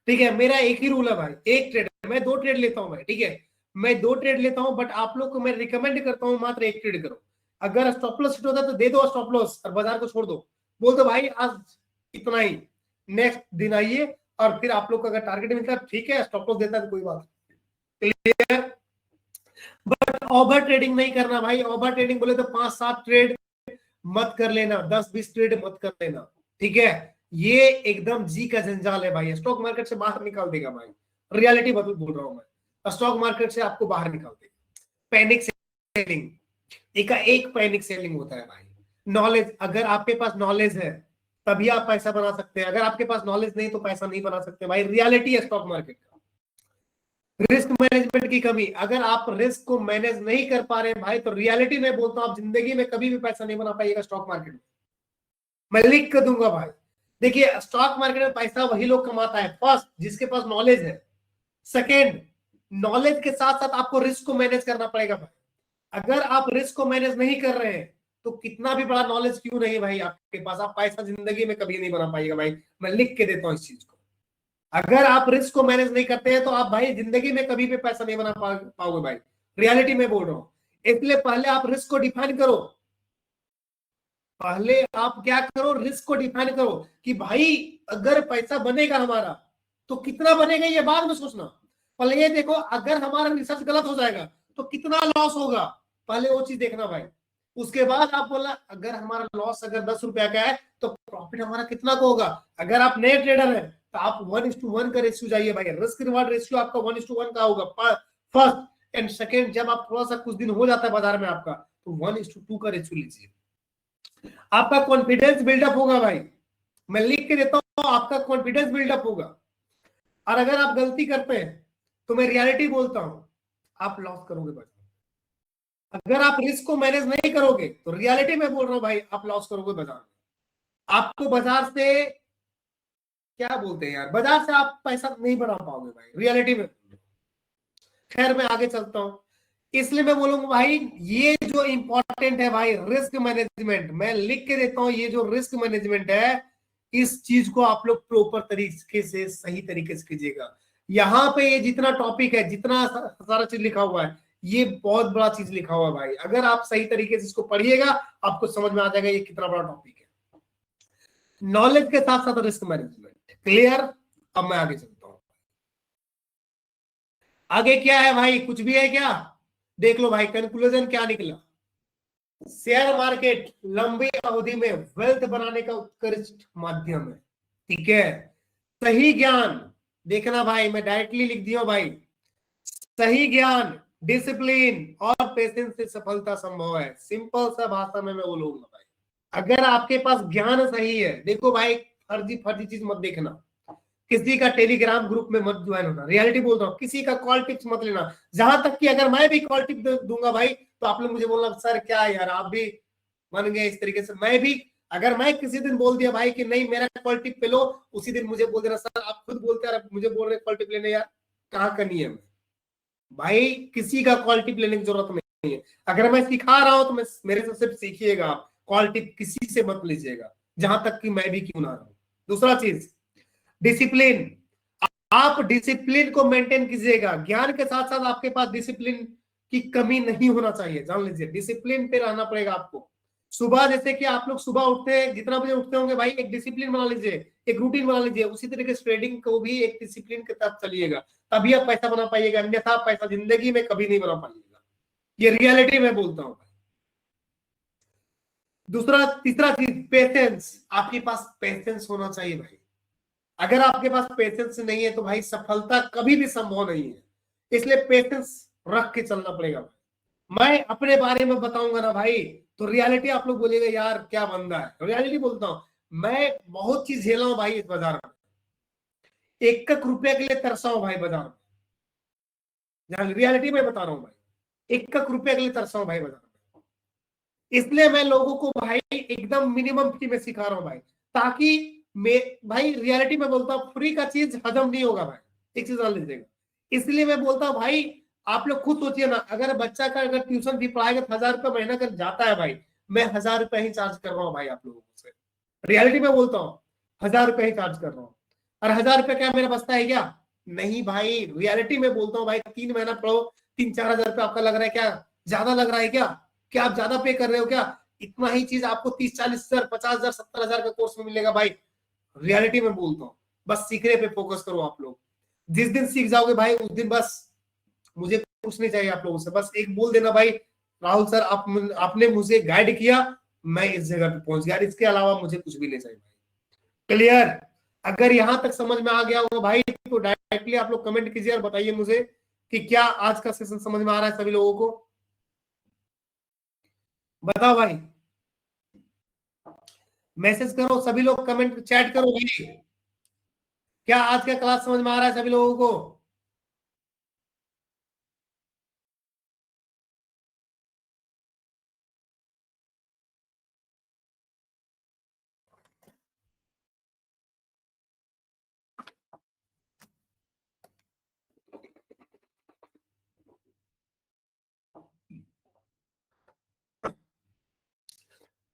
ठीक है, मेरा एक ही रूल है भाई, एक ट्रेड। मैं दो ट्रेड लेता हूं भाई, ठीक है, मैं दो ट्रेड लेता हूं, बट आप लोग को मैं रिकमेंड करता हूं मात्र एक ट्रेड करो। अगर स्टॉप लॉस हिट होता है तो दे दो स्टॉप लॉस और बाजार को छोड़ दो, बोल दो भाई आज इतना ही, नेक्स्ट दिन आइए, और फिर आप लोग को अगर टारगेट मिलता है ठीक है, स्टॉप लॉस देता है तो कोई बात। क्लियर? बट ओवर ट्रेडिंग नहीं करना भाई। ओवर ट्रेडिंग बोले तो 5-7 ट्रेड मत कर लेना, 10-20 ट्रेड मत कर लेना, ठीक है। ये एकदम जी का जंजाल है भाई, स्टॉक मार्केट से बाहर निकाल देगा भाई। रियलिटी बोल रहा हूं मैं, स्टॉक मार्केट से आपको बाहर निकाल देगा। पैनिक सेलिंग, एक पैनिक सेलिंग होता है भाई। नॉलेज, अगर आपके पास नॉलेज है तभी आप पैसा बना सकते हैं, अगर आपके पास नॉलेज नहीं तो पैसा नहीं बना सकते भाई। रियलिटी है स्टॉक मार्केट का। रिस्क मैनेजमेंट की कमी, अगर आप रिस्क को मैनेज नहीं कर पा रहे भाई, तो रियलिटी में बोलता हूं आप जिंदगी में कभी भी पैसा नहीं बना पाइएगा स्टॉक मार्केट में। मैं लिख कर दूंगा भाई। देखिए, स्टॉक मार्केट में पैसा वही लोग कमाता है, फर्स्ट जिसके पास नॉलेज है, सेकेंड नॉलेज के साथ साथ आपको रिस्क को मैनेज करना पड़ेगा भाई। अगर आप रिस्क को मैनेज नहीं कर रहे हैं तो कितना भी बड़ा नॉलेज क्यों नहीं भाई आपके पास, आप पैसा जिंदगी में कभी नहीं बना पाइएगा भाई। मैं लिख के देता हूं इस चीज को। अगर आप रिस्क को मैनेज नहीं करते हैं तो आप भाई जिंदगी में कभी भी पैसा नहीं बना पाओगे भाई। रियलिटी में बोल रहा हूं। इसलिए पहले आप रिस्क को डिफाइन करो, पहले आप क्या करो, रिस्क को डिफाइन करो कि भाई अगर पैसा बनेगा हमारा तो कितना बनेगा, ये बाद में सोचना। पहले ये देखो, अगर हमारा रिसर्च गलत हो जाएगा तो कितना लॉस होगा, पहले वो चीज देखना भाई। उसके बाद आप बोला अगर हमारा लॉस अगर 10 रुपया का है तो प्रॉफिट हमारा कितना को होगा। अगर आप नए ट्रेडर हैं तो आप 1:1 का रेशियो जाइए भाई, रिस्क रिवार्ड रेशियो आपका 1:1 का होगा फर्स्ट। एंड सेकेंड, जब आप थोड़ा सा कुछ दिन हो जाता है बाजार में आपका, तो 1:2 का रेशियो लीजिए, आपका कॉन्फिडेंस बिल्डअप होगा भाई। मैं लिख के देता हूं, आपका कॉन्फिडेंस बिल्डअप होगा। और अगर आप गलती करते हैं तो मैं रियलिटी बोलता हूं, आप लॉस करोगे भाई। अगर आप रिस्क को मैनेज नहीं करोगे तो रियलिटी में बोल रहा हूं भाई, आप लॉस करोगे बाजार में। आपको बाजार से क्या बोलते हैं यार, बाजार से आप पैसा नहीं बना पाओगे भाई, रियलिटी में। खैर मैं आगे चलता हूं, इसलिए मैं बोलूंगा भाई ये जो इंपॉर्टेंट है भाई, रिस्क मैनेजमेंट। मैं लिख के देता हूं, ये जो रिस्क मैनेजमेंट है, इस चीज को आप लोग प्रॉपर तरीके से सही तरीके से कीजिएगा। यहां पे ये जितना टॉपिक है, जितना सारा चीज लिखा हुआ है, ये बहुत बड़ा चीज लिखा हुआ है भाई। अगर आप सही तरीके से इसको पढ़िएगा आपको समझ में आ जाएगा ये कितना बड़ा टॉपिक है। नॉलेज के साथ साथ रिस्क मैनेजमेंट। क्लियर? अब मैं आगे चलता हूं। आगे क्या है भाई, कुछ भी है क्या? देख लो भाई, कंक्लूजन क्या निकला। शेयर मार्केट लंबी अवधि में वेल्थ बनाने का उत्कृष्ट माध्यम है, ठीक है। सही ज्ञान देखना भाई, मैं डायरेक्टली लिख दिया भाई, सही ज्ञान, डिसिप्लिन और पेशेंस से सफलता संभव है। सिंपल सा भाषा में मैं बोलूंगा भाई, अगर आपके पास ज्ञान सही है, देखो भाई फर्जी फर्जी चीज मत देखना, किसी का टेलीग्राम ग्रुप में मत ज्वाइन होना, रियलिटी बोल रहा हूँ, किसी का कॉल टिप्स मत लेना। जहां तक कि अगर मैं भी कॉल टिप दूंगा भाई, तो आप लोग मुझे बोलना सर क्या यार आप भी बन गए इस तरीके से। मैं भी अगर मैं किसी दिन बोल दिया भाई कि नहीं मेरा कॉल टिप पे लो, उसी दिन मुझे बोल देना सर आप खुद बोलते हैं मुझे बोल रहे कॉल टिप लेने, यार कहाँ का नियम है भाई, किसी का कॉल टिप लेने की जरूरत नहीं है। अगर मैं सिखा रहा हूं तो मैं मेरे से सिर्फ सीखिएगा, आप कॉल टिप किसी से मत लीजिएगा, जहां तक कि मैं भी क्यों ना रहूं। दूसरा चीज, डिसिप्लिन, आप डिसिप्लिन को मेंटेन कीजिएगा। ज्ञान के साथ साथ आपके पास डिसिप्लिन की कमी नहीं होना चाहिए, जान लीजिए डिसिप्लिन पे रहना पड़ेगा आपको। सुबह जैसे कि आप लोग सुबह उठते हैं, जितना बजे उठते होंगे भाई, एक डिसिप्लिन बना लीजिए, एक रूटीन बना लीजिए। उसी तरीके से ट्रेडिंग को भी एक डिसिप्लिन के तहत चलिएगा, तभी आप पैसा बना पाइएगा, अन्यथा आप पैसा जिंदगी में कभी नहीं बना पाइएगा। ये रियलिटी में बोलता हूं। दूसरा तीसरा चीज, पेशेंस, आपके पास पेशेंस होना चाहिए भाई। अगर आपके पास पेशेंस नहीं है तो भाई सफलता कभी भी संभव नहीं है, इसलिए पेशेंस रख के चलना पड़ेगा। मैं अपने बारे में बताऊंगा ना भाई, तो रियलिटी आप लोग बोलिएगा यार क्या बंदा है, रियलिटी बोलता हूं। मैं बहुत चीज झेला हूं भाई इस बाजार में, एक एक रुपए के लिए तरसा हूं भाई बाजार में, रियलिटी में बता रहा हूं भाई, एक एक रुपए के लिए तरसा हूं भाई बाजार में। इसलिए मैं लोगों को भाई एकदम मिनिमम फी में सिखा रहा हूं भाई, ताकि मैं भाई रियलिटी में बोलता हूं फ्री का चीज हजम नहीं होगा भाई, एक चीज जान लीजिएगा। इसलिए मैं बोलता हूं भाई, आप लोग खुद सोचिए ना, अगर बच्चा का अगर ट्यूशन फी पढ़ाएगा 1,000 रुपये महीना कर जाता है भाई, मैं 1,000 रुपये ही चार्ज कर रहा हूँ भाई आप लोगों से, रियलिटी में बोलता हूँ 1,000 रुपये ही चार्ज कर रहा हूँ। और 1,000 रुपये क्या मेरा बचता है क्या? नहीं भाई, रियलिटी में बोलता हूँ भाई, 3 महीना पढ़ो 3-4 हज़ार रुपये आपका लग रहा है क्या? ज्यादा लग रहा है क्या? क्या आप ज्यादा पे कर रहे हो क्या? इतना ही चीज आपको 30-40 हज़ार 50 हज़ार 70 हज़ार के कोर्स में मिलेगा भाई, रियलिटी में बोलता हूँ। बस सीखने पे फोकस करो आप लोग, जिस दिन सीख जाओगे भाई उस दिन बस मुझे कुछ नहीं चाहिए आप लोगों से, बस एक बोल देना भाई राहुल सर आपने मुझे गाइड किया, मैं इस जगह पे पहुंच गया, इसके अलावा मुझे कुछ भी नहीं चाहिए भाई। क्लियर? अगर यहां तक समझ में आ गया होगा भाई तो डायरेक्टली आप लोग कमेंट कीजिए और बताइए मुझे कि क्या आज का सेशन समझ में आ रहा है सभी लोगों को। बताओ भाई, मैसेज करो सभी लोग, कमेंट चैट करो भाई, क्या आज का क्लास समझ में आ रहा है सभी लोगों को?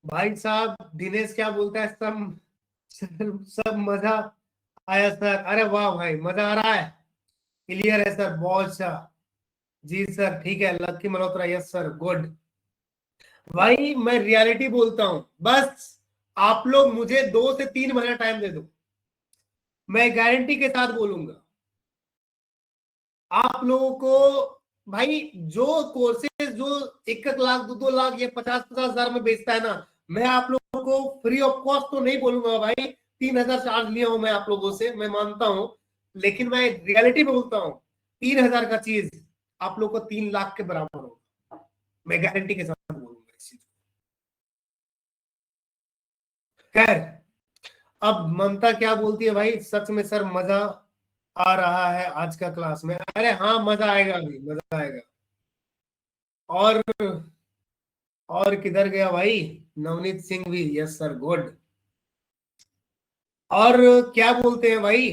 भाई साहब दिनेश क्या बोलता है, सब मजा आया सर, अरे वाह भाई मजा आ रहा है, क्लियर है सर, बहुत अच्छा। जी सर ठीक है, लक्की मल्होत्रा, यस सर गुड। भाई मैं रियलिटी बोलता हूं, बस आप लोग मुझे 2 से 3 महीना टाइम दे दो, मैं गारंटी के साथ बोलूंगा आप लोगों को भाई, जो कोर्सेज जो 1-1 लाख 2-2 लाख या 50-50 हज़ार में बेचता है ना, मैं आप लोगों को फ्री ऑफ कॉस्ट तो नहीं बोलूंगा भाई, 3,000 चार्ज लिया हूं मैं आप लोगों से, मैं मानता हूं, लेकिन मैं रियलिटी में बोलता हूं 3,000 का चीज आप लोग को 3 लाख के बराबर होगा, मैं गारंटी के साथ बोलूंगा इस चीज। खैर, अब ममता क्या बोलती है भाई, सच में सर मजा आ रहा है आज का क्लास में, अरे हाँ मजा आएगा, अभी मजा आएगा। और किधर गया भाई नवनीत सिंह भी, यस सर गुड। और क्या बोलते हैं भाई,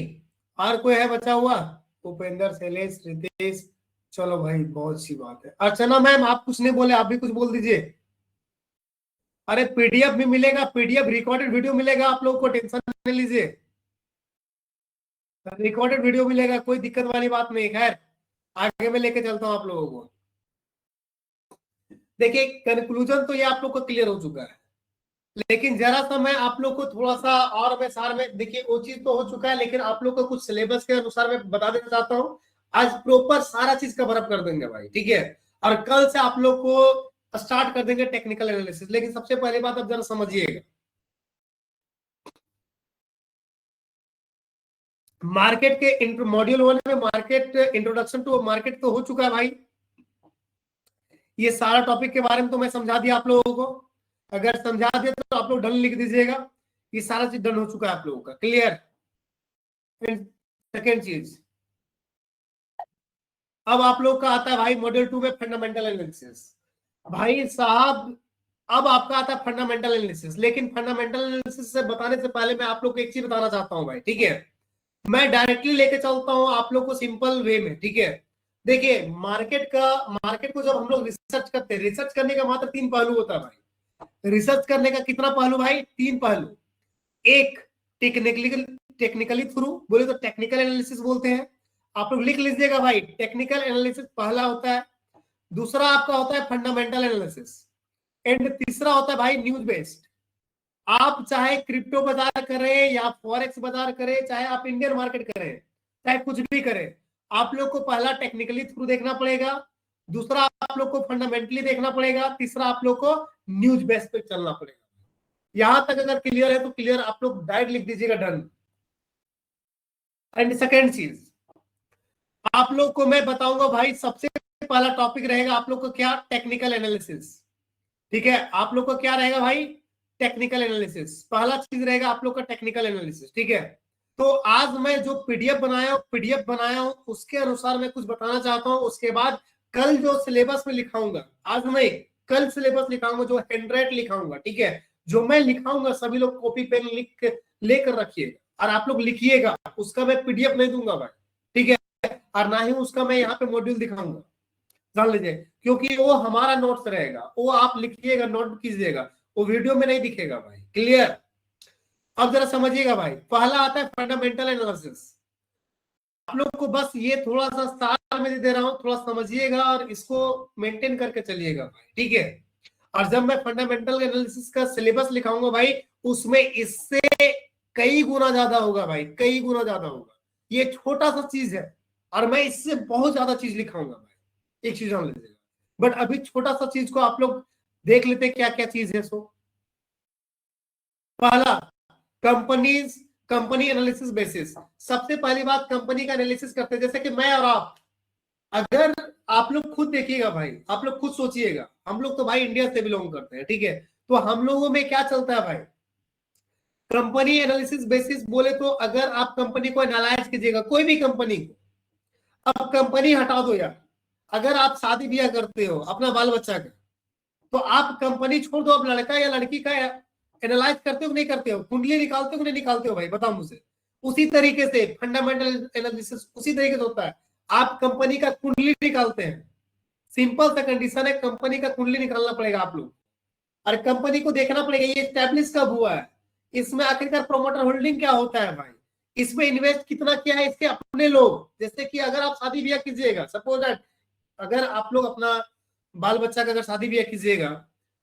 और कोई है बचा हुआ? उपेंद्र, शैलेश, रितेश, चलो भाई बहुत अच्छी बात है। अर्चना मैम आप कुछ नहीं बोले, आप भी कुछ बोल दीजिए। अरे पीडीएफ भी मिलेगा, पीडीएफ रिकॉर्डेड वीडियो मिलेगा आप लोग को, टेंशन नहीं लीजिए, रिकॉर्डेड वीडियो मिलेगा, कोई दिक्कत वाली बात नहीं। खैर आगे मैं लेके चलता हूँ आप लोगों को। देखिए कंक्लूजन तो ये आप लोग को क्लियर हो चुका है, लेकिन जरा सा मैं आप लोग को थोड़ा सा और मैं सार में, देखिए वो चीज तो हो चुका है, लेकिन आप लोग को कुछ सिलेबस के अनुसार मैं बता देना चाहता हूँ। आज प्रॉपर सारा चीज कवर अप कर देंगे भाई, ठीक है? और कल से आप लोग को स्टार्ट कर देंगे टेक्निकल एनालिसिस। लेकिन सबसे पहले बात अब जरा समझिएगा, मार्केट के मॉड्यूल 1 में मार्केट इंट्रोडक्शन टू मार्केट तो हो चुका है भाई। ये सारा टॉपिक के बारे में तो मैं समझा दिया आप लोगों को। अगर समझा दिया तो आप लोग डन लिख दीजिएगा। ये सारा चीज डन हो चुका है आप लोगों का। क्लियर। सेकेंड चीज, अब आप लोग का आता है भाई मॉड्यूल 2 में फंडामेंटल एनालिसिस। भाई साहब अब आपका आता है फंडामेंटल एनालिसिस, लेकिन फंडामेंटल एनालिसिस से बताने से पहले मैं आप लोग को एक चीज बताना चाहता हूं भाई, ठीक है। मैं डायरेक्टली लेके चलता हूं आप लोग को सिंपल वे में, ठीक है। देखिए मार्केट को जब हम लोग रिसर्च करते हैं, रिसर्च करने का मात्र 3 पहलू होता है भाई। रिसर्च करने का कितना पहलू भाई? 3 पहलू। एक टेक्निकली थ्रू, बोले तो टेक्निकल एनालिसिस बोलते हैं। आप लोग लिख लीजिएगा भाई, टेक्निकल एनालिसिस पहला होता है। दूसरा आपका होता है फंडामेंटल एनालिसिस, एंड तीसरा होता है भाई न्यूज बेस्ड। आप चाहे क्रिप्टो बाजार करें या फॉरेक्स बाजार करें, चाहे आप इंडियन मार्केट करें, चाहे कुछ भी करें, आप लोग को पहला टेक्निकली थ्रू देखना पड़ेगा, दूसरा आप लोग को फंडामेंटली देखना पड़ेगा, तीसरा आप लोग को न्यूज बेस पे चलना पड़ेगा। यहां तक अगर क्लियर है तो क्लियर, आप लोग डायरेक्ट लिख दीजिएगा डन। एंड सेकेंड चीज आप लोग को मैं बताऊंगा भाई, सबसे पहला टॉपिक रहेगा आप लोग को क्या? Technical analysis. ठीक है, आप लोग को क्या रहेगा भाई? Technical analysis. पहला चीज रहेगा आप लोग का टेक्निकल एनालिसिस, ठीक है। तो आज मैं जो पीडीएफ बनाया हूं उसके अनुसार मैं कुछ बताना चाहता हूं। उसके बाद कल जो सिलेबस में लिखाऊंगा, आज नहीं कल सिलेबस लिखाऊंगा, जो हैंड लिखाऊंगा, ठीक है। जो मैं लिखाऊंगा सभी लोग कॉपी पेन लिख लेकर रखिएगा और आप लोग लिखिएगा। उसका मैं पीडीएफ नहीं दूंगा भाई, ठीक है। और ना ही उसका मैं यहाँ पे मॉड्यूल दिखाऊंगा, जान लीजिए, क्योंकि वो हमारा नोट्स रहेगा, वो आप लिखिएगा, नोट कीजिएगा, वो वीडियो में नहीं दिखेगा भाई। क्लियर। अब जरा समझिएगा भाई, पहला आता है फंडामेंटल एनालिसिस। आप लोग को बस ये थोड़ा सा सार में दे रहा हूं, थोड़ा समझिएगा और इसको मेंटेन करके चलिएगा भाई, ठीक है। और जब मैं फंडामेंटल एनालिसिस का सिलेबस लिखाऊंगा भाई, उसमें इससे कई गुना ज्यादा होगा भाई, कई गुना ज्यादा होगा। ये छोटा सा चीज है और मैं इससे बहुत ज्यादा चीज लिखाऊंगा भाई, एक चीज जान लीजिएगा। बट अभी छोटा सा चीज को आप लोग देख लेते क्या क्या चीज है। सो पहला, कंपनी एनालिसिस बेसिस। सबसे पहली बात, कंपनी का एनालिसिस करते हैं। जैसे कि मैं और आप, अगर आप लोग खुद देखिएगा भाई, आप लोग खुद सोचिएगा, हम लोग तो भाई इंडिया से बिलोंग करते हैं, ठीक है। तो हम लोगों में क्या चलता है भाई? कंपनी एनालिसिस बेसिस बोले तो अगर आप कंपनी को एनालाइज कीजिएगा, कोई भी कंपनी को, अब कंपनी हटा दो यार, अगर आप शादी ब्याह करते हो अपना बाल बच्चा का, तो आप कंपनी छोड़ दो, अब लड़का या लड़की का एनालाइज करते हो नहीं करते हो? कुंडली निकालते हो नहीं निकालते हो भाई, बताओ मुझे। उसी तरीके से फंडामेंटल एनालिसिस उसी तरीके से होता है। आप कंपनी का कुंडली निकालते हैं, सिंपल सा कंडीशन है, कंपनी का कुंडली निकालना पड़ेगा आप लोग। और कंपनी को देखना पड़ेगा ये एस्टैब्लिश कब हुआ है, इसमें आखिरकार प्रोमोटर होल्डिंग क्या होता है भाई, इसमें इन्वेस्ट कितना किया है इसके अपने लोग। जैसे कि अगर आप शादी ब्याह कीजिएगा, सपोज दैट अगर आप लोग अपना बाल बच्चा का अगर शादी ब्याह कीजिएगा,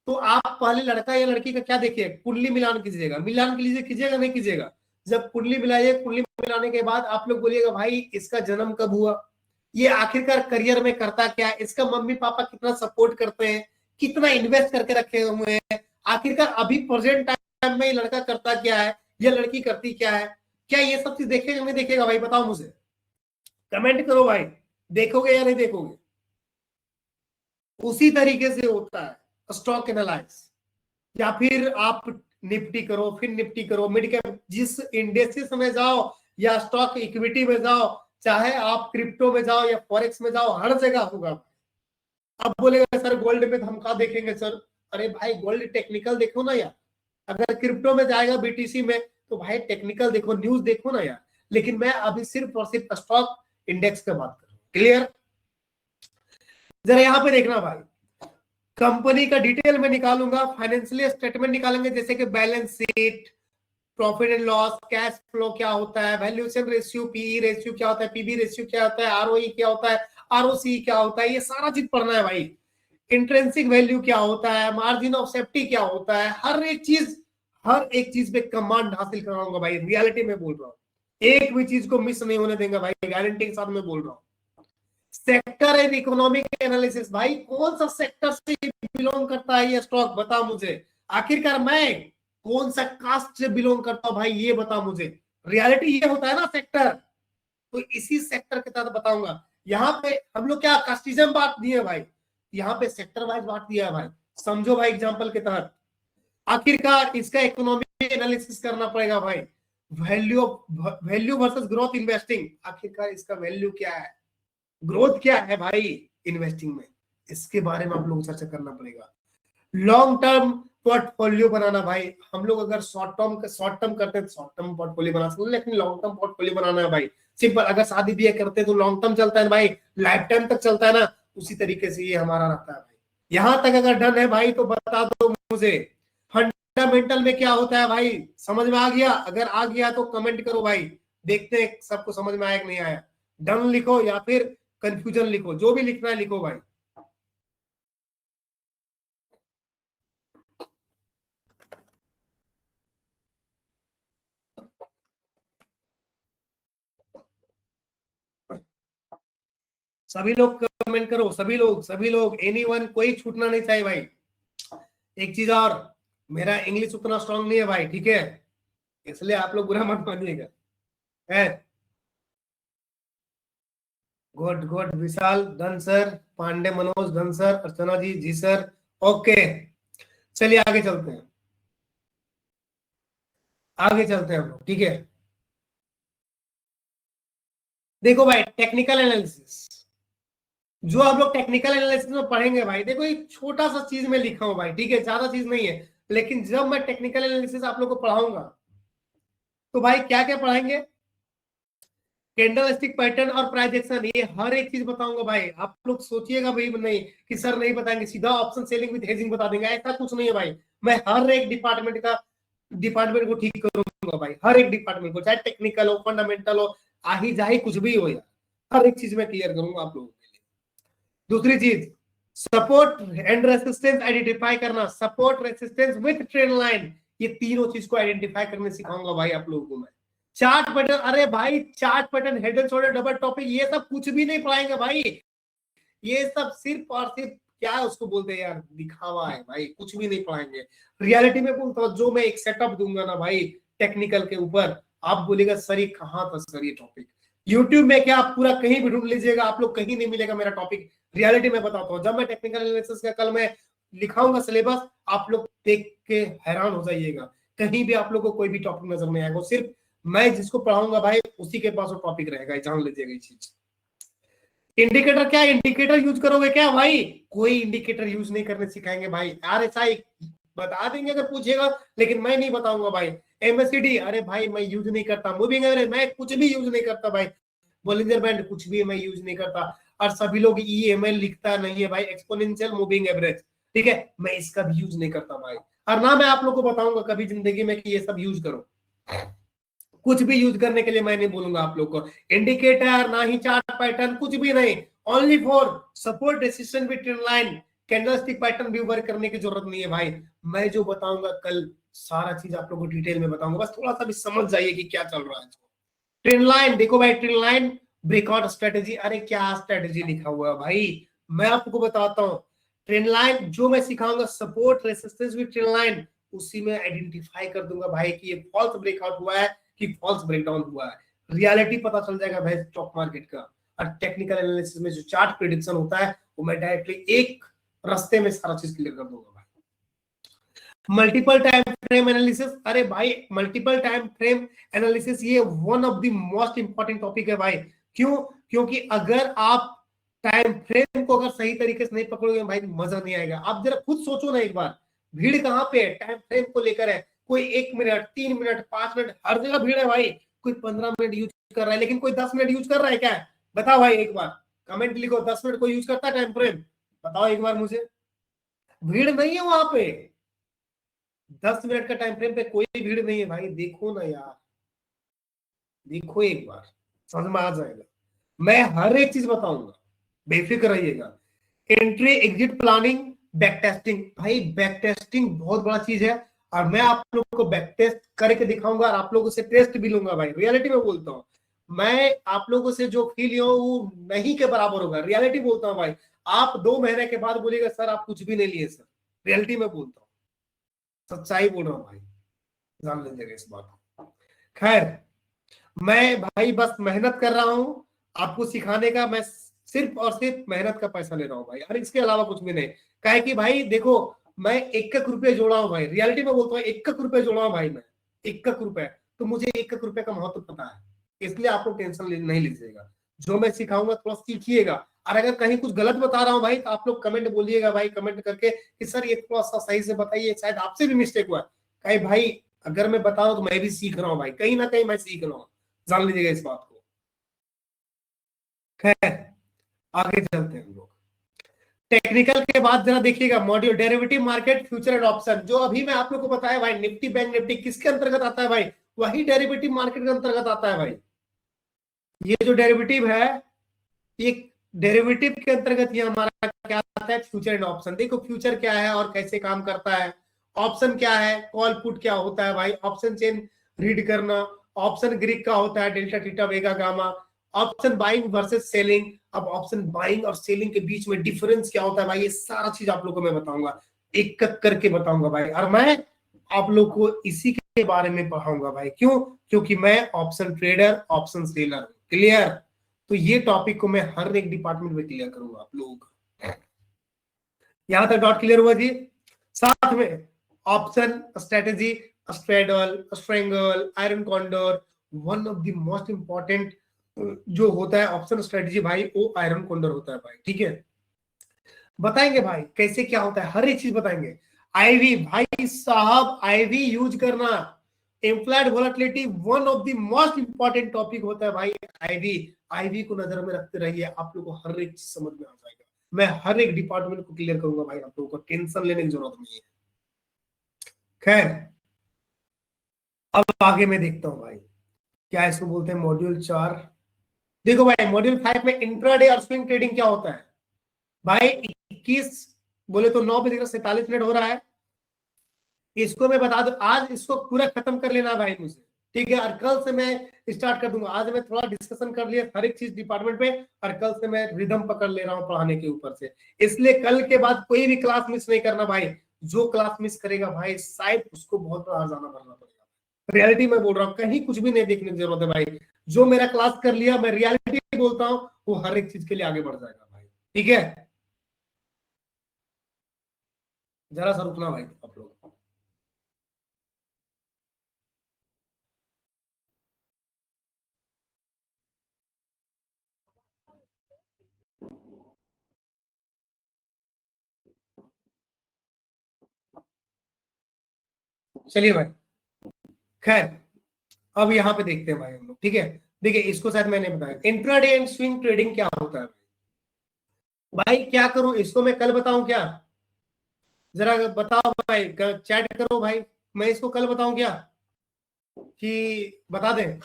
तो आप पहले लड़का या लड़की का क्या देखिए? कुंडली मिलान कीजिएगा। मिलान कीजिएगा नहीं कीजिएगा? जब कुंडली मिलाइए, कुंडली मिलाने के बाद आप लोग बोलिएगा भाई इसका जन्म कब हुआ, ये आखिरकार करियर में करता क्या है, इसका मम्मी पापा कितना सपोर्ट करते हैं, कितना इन्वेस्ट करके रखे हुए हैं, आखिरकार अभी प्रेजेंट टाइम में ये लड़का करता क्या है, ये लड़की करती क्या है। क्या ये सब चीज देखेगा नहीं देखेगा भाई, बताओ मुझे, कमेंट करो भाई, देखोगे या नहीं देखोगे। उसी तरीके से होता है स्टॉक एनालाइज, या फिर आप निफ्टी करो, फिर निफ्टी करो, मिड कैप, जिस इंडेक्स में जाओ या स्टॉक इक्विटी में जाओ, चाहे आप क्रिप्टो में जाओ या फॉरेक्स में जाओ, हर जगह होगा। अब बोलेगा सर गोल्ड में तो हम कहा देखेंगे सर, अरे भाई गोल्ड टेक्निकल देखो ना यार। अगर क्रिप्टो में जाएगा बीटीसी में तो भाई टेक्निकल देखो, न्यूज देखो ना यार। लेकिन मैं अभी सिर्फ और सिर्फ स्टॉक इंडेक्स की बात कर रहा हूं। क्लियर। जरा यहां पे देखना भाई, कंपनी का डिटेल में निकालूंगा, फाइनेंशियल स्टेटमेंट निकालेंगे, जैसे कि balance sheet, profit and loss, cash flow क्या होता है, वैल्यूएशन रेशियो, पीई रेशियो क्या होता है, पीबी रेशियो क्या होता है, आरओई क्या होता है, आरओसी क्या होता है, ये सारा चीज पढ़ना है भाई। इंट्रिंसिक वैल्यू क्या होता है, मार्जिन ऑफ सेफ्टी क्या होता है, हर एक चीज पे कमांड हासिल कराऊंगा भाई, रियलिटी में बोल रहा हूँ। एक भी चीज को मिस नहीं होने देंगे भाई, गारंटी के साथ में बोल रहा हूँ। सेक्टर एंड इकोनॉमिक एनालिसिस, भाई कौन सा सेक्टर से बिलोंग करता है ये स्टॉक, बता मुझे। आखिरकार मैं कौन सा कास्ट से बिलोंग करता हूं भाई, ये बता मुझे। रियलिटी ये होता है ना सेक्टर, तो इसी सेक्टर के तहत बताऊंगा। यहाँ पे हम लोग क्या कास्टिज्म बांट दिए भाई, यहाँ पे सेक्टर वाइज बांट दिया है भाई, समझो भाई एग्जांपल के तहत। आखिरकार इसका इकोनॉमिक एनालिसिस करना पड़ेगा भाई, वैल्यू वर्सेस ग्रोथ इन्वेस्टिंग, आखिरकार इसका वैल्यू क्या है, ग्रोथ क्या है भाई इन्वेस्टिंग में, इसके बारे में आप लोगों को चर्चा करना पड़ेगा। लॉन्ग टर्म पोर्टफोलियो बनाना भाई, हम लोग अगर शॉर्ट टर्म करते हैं तो शॉर्ट टर्म पोर्टफोलियो बना सकते हैं, लेकिन लॉन्ग टर्म पोर्टफोलियो बनाना है भाई सिंपल। अगर शादी ब्याह करते हैं तो लॉन्ग टर्म चलता है भाई, लाइफ टाइम तक चलता है ना, उसी तरीके से ये हमारा रहता है भाई। यहां तक अगर डन है भाई तो बता दो मुझे फंडामेंटल में क्या होता है भाई, समझ में आ गया? अगर आ गया तो कमेंट करो भाई, देखते हैं सबको समझ में आया कि नहीं आया। डन लिखो या फिर कंफ्यूजन लिखो, जो भी लिखना है लिखो भाई। सभी लोग कमेंट करो, सभी लोग एनीवन, कोई छूटना नहीं चाहिए भाई। एक चीज और, मेरा इंग्लिश उतना स्ट्रांग नहीं है भाई, ठीक है, इसलिए आप लोग बुरा मत मानिएगा। है good good, Vishal done sir, Pandey Manoj done sir, Archana ji sir, okay. चलिए आगे चलते हैं, आगे चलते हैं हम लोग, ठीक है। देखो भाई टेक्निकल एनालिसिस, जो आप लोग टेक्निकल एनालिसिस में पढ़ेंगे भाई, देखो एक छोटा सा चीज में लिखा हूं भाई, ठीक है, ज्यादा चीज नहीं है, लेकिन जब मैं टेक्निकल एनालिसिस आप लोग को पढ़ाऊंगा तो भाई क्या क्या पढ़ाएंगे, कैंडल स्टिक पैटर्न और प्राइस एक्शन, ये हर एक चीज बताऊंगा भाई। आप लोग सोचिएगा भाई नहीं कि सर नहीं बताएंगे, सीधा ऑप्शन सेलिंग विद हेजिंग बता देंगे, ऐसा कुछ नहीं है भाई। मैं हर एक डिपार्टमेंट को ठीक करूंगा भाई, हर एक डिपार्टमेंट को, चाहे टेक्निकल हो, फंडामेंटल हो, आही जाही कुछ भी हो यार, हर एक चीज में क्लियर करूंगा आप लोगों के लिए। दूसरी चीज, सपोर्ट एंड रेसिस्टेंस आइडेंटिफाई करना, support resistance with trend line, ये तीनों चीज को आइडेंटिफाई करने सिखाऊंगा भाई आप लोगों को मैं। चार्ट पैटर्न, अरे भाई chart pattern, head and shoulder, double topic, ये सब कुछ भी नहीं पढ़ाएंगे भाई, ये सब सिर्फ और सिर्फ क्या उसको बोलते हैं यार, दिखावा है भाई, कुछ भी नहीं पढ़ाएंगे। रियलिटी में बोलता हूँ, जो मैं एक सेटअप दूंगा ना भाई टेक्निकल के ऊपर, आप बोलेगा सर ये कहाँ था सर ये टॉपिक, यूट्यूब में क्या आप पूरा कहीं भी ढूंढ लीजिएगा, आप लोग कहीं नहीं मिलेगा मेरा टॉपिक। रियलिटी में बताता हूँ, जब मैं टेक्निकल एनालिसिस का कल मैं लिखाऊंगा सिलेबस, आप लोग देख के हैरान हो जाइएगा, कहीं भी आप लोग को कोई भी टॉपिक नजर नहीं आएगा, सिर्फ मैं जिसको पढ़ाऊंगा भाई उसी के पास वो टॉपिक रहेगा, जान लीजिएगा ये चीज। इंडिकेटर, क्या इंडिकेटर यूज करोगे क्या भाई, कोई इंडिकेटर यूज नहीं करने सिखाएंगे भाई, आरएसआई बता देंगे अगर पूछेगा, लेकिन मैं नहीं बताऊंगा भाई। एमएससीडी, अरे भाई मैं यूज नहीं करता, मूविंग एवरेज मैं कुछ भी यूज नहीं करता भाई, बोलिंजर बैंड कुछ भी मैं यूज नहीं करता, और सभी लोग ईएमएल लिखता नहीं है भाई, एक्सपोनेंशियल मूविंग एवरेज, ठीक है, मैं इसका भी यूज नहीं करता भाई, और ना मैं आप लोग को बताऊंगा कभी जिंदगी में कि ये सब यूज करो, कुछ भी यूज करने के लिए मैं नहीं बोलूंगा आप लोग को, इंडिकेटर ना ही चार्ट पैटर्न, कुछ भी नहीं, only for support resistance with trend line, candlestick pattern भी वर्क करने की जरूरत नहीं है भाई। मैं जो बताऊंगा कल सारा चीज आप लोगों को डिटेल में बताऊंगा, बस थोड़ा सा भी समझ जाइए कि क्या चल रहा है। ट्रेंड लाइन देखो भाई, ट्रेंड लाइन ब्रेकआउट स्ट्रेटेजी, अरे क्या स्ट्रेटेजी लिखा हुआ है भाई, मैं आपको बताता हूँ। ट्रेंड लाइन जो मैं सिखाऊंगा, support resistance with trend line, उसी में आइडेंटिफाई कर दूंगा भाई कि ये फॉल्स ब्रेकआउट हुआ है कि फॉल्स ब्रेकडाउन हुआ है, रियलिटी पता चल जाएगा भाई स्टॉक मार्केट का। और टेक्निकल एनालिसिस में जो चार्ट प्रेडिक्शन होता है वो मैं डायरेक्टली एक रास्ते में सारा चीज क्लियर कर दूंगा भाई। मल्टीपल टाइम फ्रेम एनालिसिस, अरे भाई मल्टीपल टाइम फ्रेम एनालिसिस ये one of the most important topic है भाई। क्यों? क्योंकि अगर आप टाइम फ्रेम को अगर सही तरीके से नहीं पकड़ोगे भाई मजा नहीं आएगा। आप जरा खुद सोचो ना एक बार, भीड़ कहाँ पे है टाइम फ्रेम को लेकर है, कोई 1 मिनट, 3 मिनट, 5 मिनट, हर जगह भीड़ है भाई। कोई 15 मिनट यूज कर रहा है, लेकिन कोई 10 मिनट यूज कर रहा है क्या? बताओ भाई एक बार कमेंट लिखो, 10 मिनट कोई यूज करता है टाइम फ्रेम? बताओ एक बार मुझे। भीड़ नहीं है वहां पे, 10 मिनट का टाइम फ्रेम पे कोई भीड़ नहीं है भाई, देखो ना यार, देखो एक बार, समझ में आ जाएगा। मैं हर एक चीज बताऊंगा, बेफिक्र रहिएगा। Entry exit planning, back testing, भाई बैक टेस्टिंग बहुत बड़ा चीज है, और मैं आप लोगों को बैक टेस्ट करके दिखाऊंगा, और आप लोगों से टेस्ट भी लूंगा भाई। रियलिटी में बोलता हूँ, मैं आप लोगों से जो फील लिया वो नहीं के बराबर होगा, रियलिटी बोलता हूँ भाई। आप 2 महीने के बाद बोलिएगा सर आप कुछ भी नहीं लिए सर, रियलिटी में बोलता हूँ, सच्चाई बोल रहा हूँ भाई, जान लीजिएगा इस बात को। खैर मैं भाई बस मेहनत कर रहा हूं आपको सिखाने का, मैं सिर्फ और सिर्फ मेहनत का पैसा ले रहा हूं भाई, और इसके अलावा कुछ भी नहीं। काहे कि भाई देखो, मैं 1 रुपये जोड़ा हूं भाई, रियलिटी में बोलता हूँ 1 रुपये जोड़ा हूं भाई मैं, 1 रुपये। तो मुझे 1 रुपये का महत्व पता है, इसलिए आप लोग टेंशन नहीं लीजिएगा। जो मैं सिखाऊंगा थोड़ा सीखिएगा, और अगर कहीं कुछ गलत बता रहा हूँ भाई तो आप लोग कमेंट बोलिएगा भाई, कमेंट करके कि सर ये थोड़ा सा सही से बताइए, शायद आपसे भी मिस्टेक हुआ है। कहीं भाई अगर मैं बता रहा हूं तो मैं भी सीख रहा हूँ भाई, कहीं ना कहीं मैं सीख रहा हूँ, जान लीजिएगा इस बात को। खैर आगे चलते हैं हम लोग। टेक्निकल के बाद जरा देखिएगा, module derivative market future and option, जो अभी मैं आप लोग को बताया भाई, निफ्टी बैंक निफ्टी किसके अंतर्गत आता है भाई, वही डेरिवेटिव मार्केट के अंतर्गत आता है भाई। ये जो डेरिवेटिव है, ये डेरिवेटिव के अंतर्गत ये हमारा क्या आता है, फ्यूचर एंड ऑप्शन। देखो फ्यूचर क्या है और कैसे काम करता है, ऑप्शन क्या है, कॉल पुट क्या होता है भाई, ऑप्शन चेन रीड करना, ऑप्शन ग्रीक का होता है delta theta vega gamma, option buying versus selling. अब ऑप्शन बाइंग और सेलिंग के बीच में डिफरेंस क्या होता है भाई, ये सारा चीज आप लोगों को मैं बताऊंगा, एक एक करके बताऊंगा भाई, और मैं आप लोग को इसी के बारे में पढ़ाऊंगा भाई। क्यों? क्योंकि मैं option trader, option seller. Clear? तो ये टॉपिक को मैं हर एक डिपार्टमेंट में क्लियर करूंगा आप लोगों का। यहां तक डॉट क्लियर हुआ जी? साथ में option strategy, straddle, strangle, iron condor, one of the most important जो होता है ऑप्शन स्ट्रेटेजी भाई, वो आयरन कॉन्डर होता है भाई। ठीक है, बताएंगे भाई कैसे क्या होता है, हर एक चीज बताएंगे। आईवी भाई साहब, आईवी यूज करना, implied volatility one of the most important topic होता है भाई आईवी। आईवी को नजर में रखते रहिए, आप लोगों को हर एक चीज समझ में आ जाएगा। मैं हर एक डिपार्टमेंट को क्लियर करूंगा भाई, आप लोगों को टेंशन लेने की जरूरत नहीं है। खैर अब आगे मैं देखता हूं भाई, क्या इसको बोलते हैं मॉड्यूल 4। देखो भाई मॉड्यूल 5 में इंट्राडे और स्विंग ट्रेडिंग क्या होता है भाई। 21 बोले तो 9:47 हो रहा है, इसको मैं बता दूं, आज इसको पूरा खत्म कर लेना भाई मुझे, ठीक है। और कल से मैं स्टार्ट कर दूंगा, आज मैं थोड़ा डिस्कशन कर लिया हर एक चीज डिपार्टमेंट पे, और कल से मैं रिदम पकड़ ले रहा हूँ पढ़ाने के ऊपर से, इसलिए कल के बाद कोई भी क्लास मिस नहीं करना भाई। जो क्लास मिस करेगा भाई शायद उसको बहुत बार जाना भरना पड़ेगा। रियलिटी में बोल रहा हूँ, कहीं कुछ भी नहीं देखने की जरूरत है भाई। जो मेरा क्लास कर लिया, मैं रियलिटी बोलता हूँ, वो हर एक चीज के लिए आगे बढ़ जाएगा भाई। ठीक है, जरा सा रुकना भाई आप लोग। चलिए भाई, खैर अब यहाँ पे देखते हैं भाई हम लोग। ठीक है, देखिए इसको शायद मैंने बताया, इंट्राडे एंड स्विंग ट्रेडिंग क्या होता है भाई। क्या करूं, इसको मैं कल बताऊं क्या? जरा बताओ भाई, चैट करो भाई, मैं इसको कल बताऊं क्या, कि बता दें?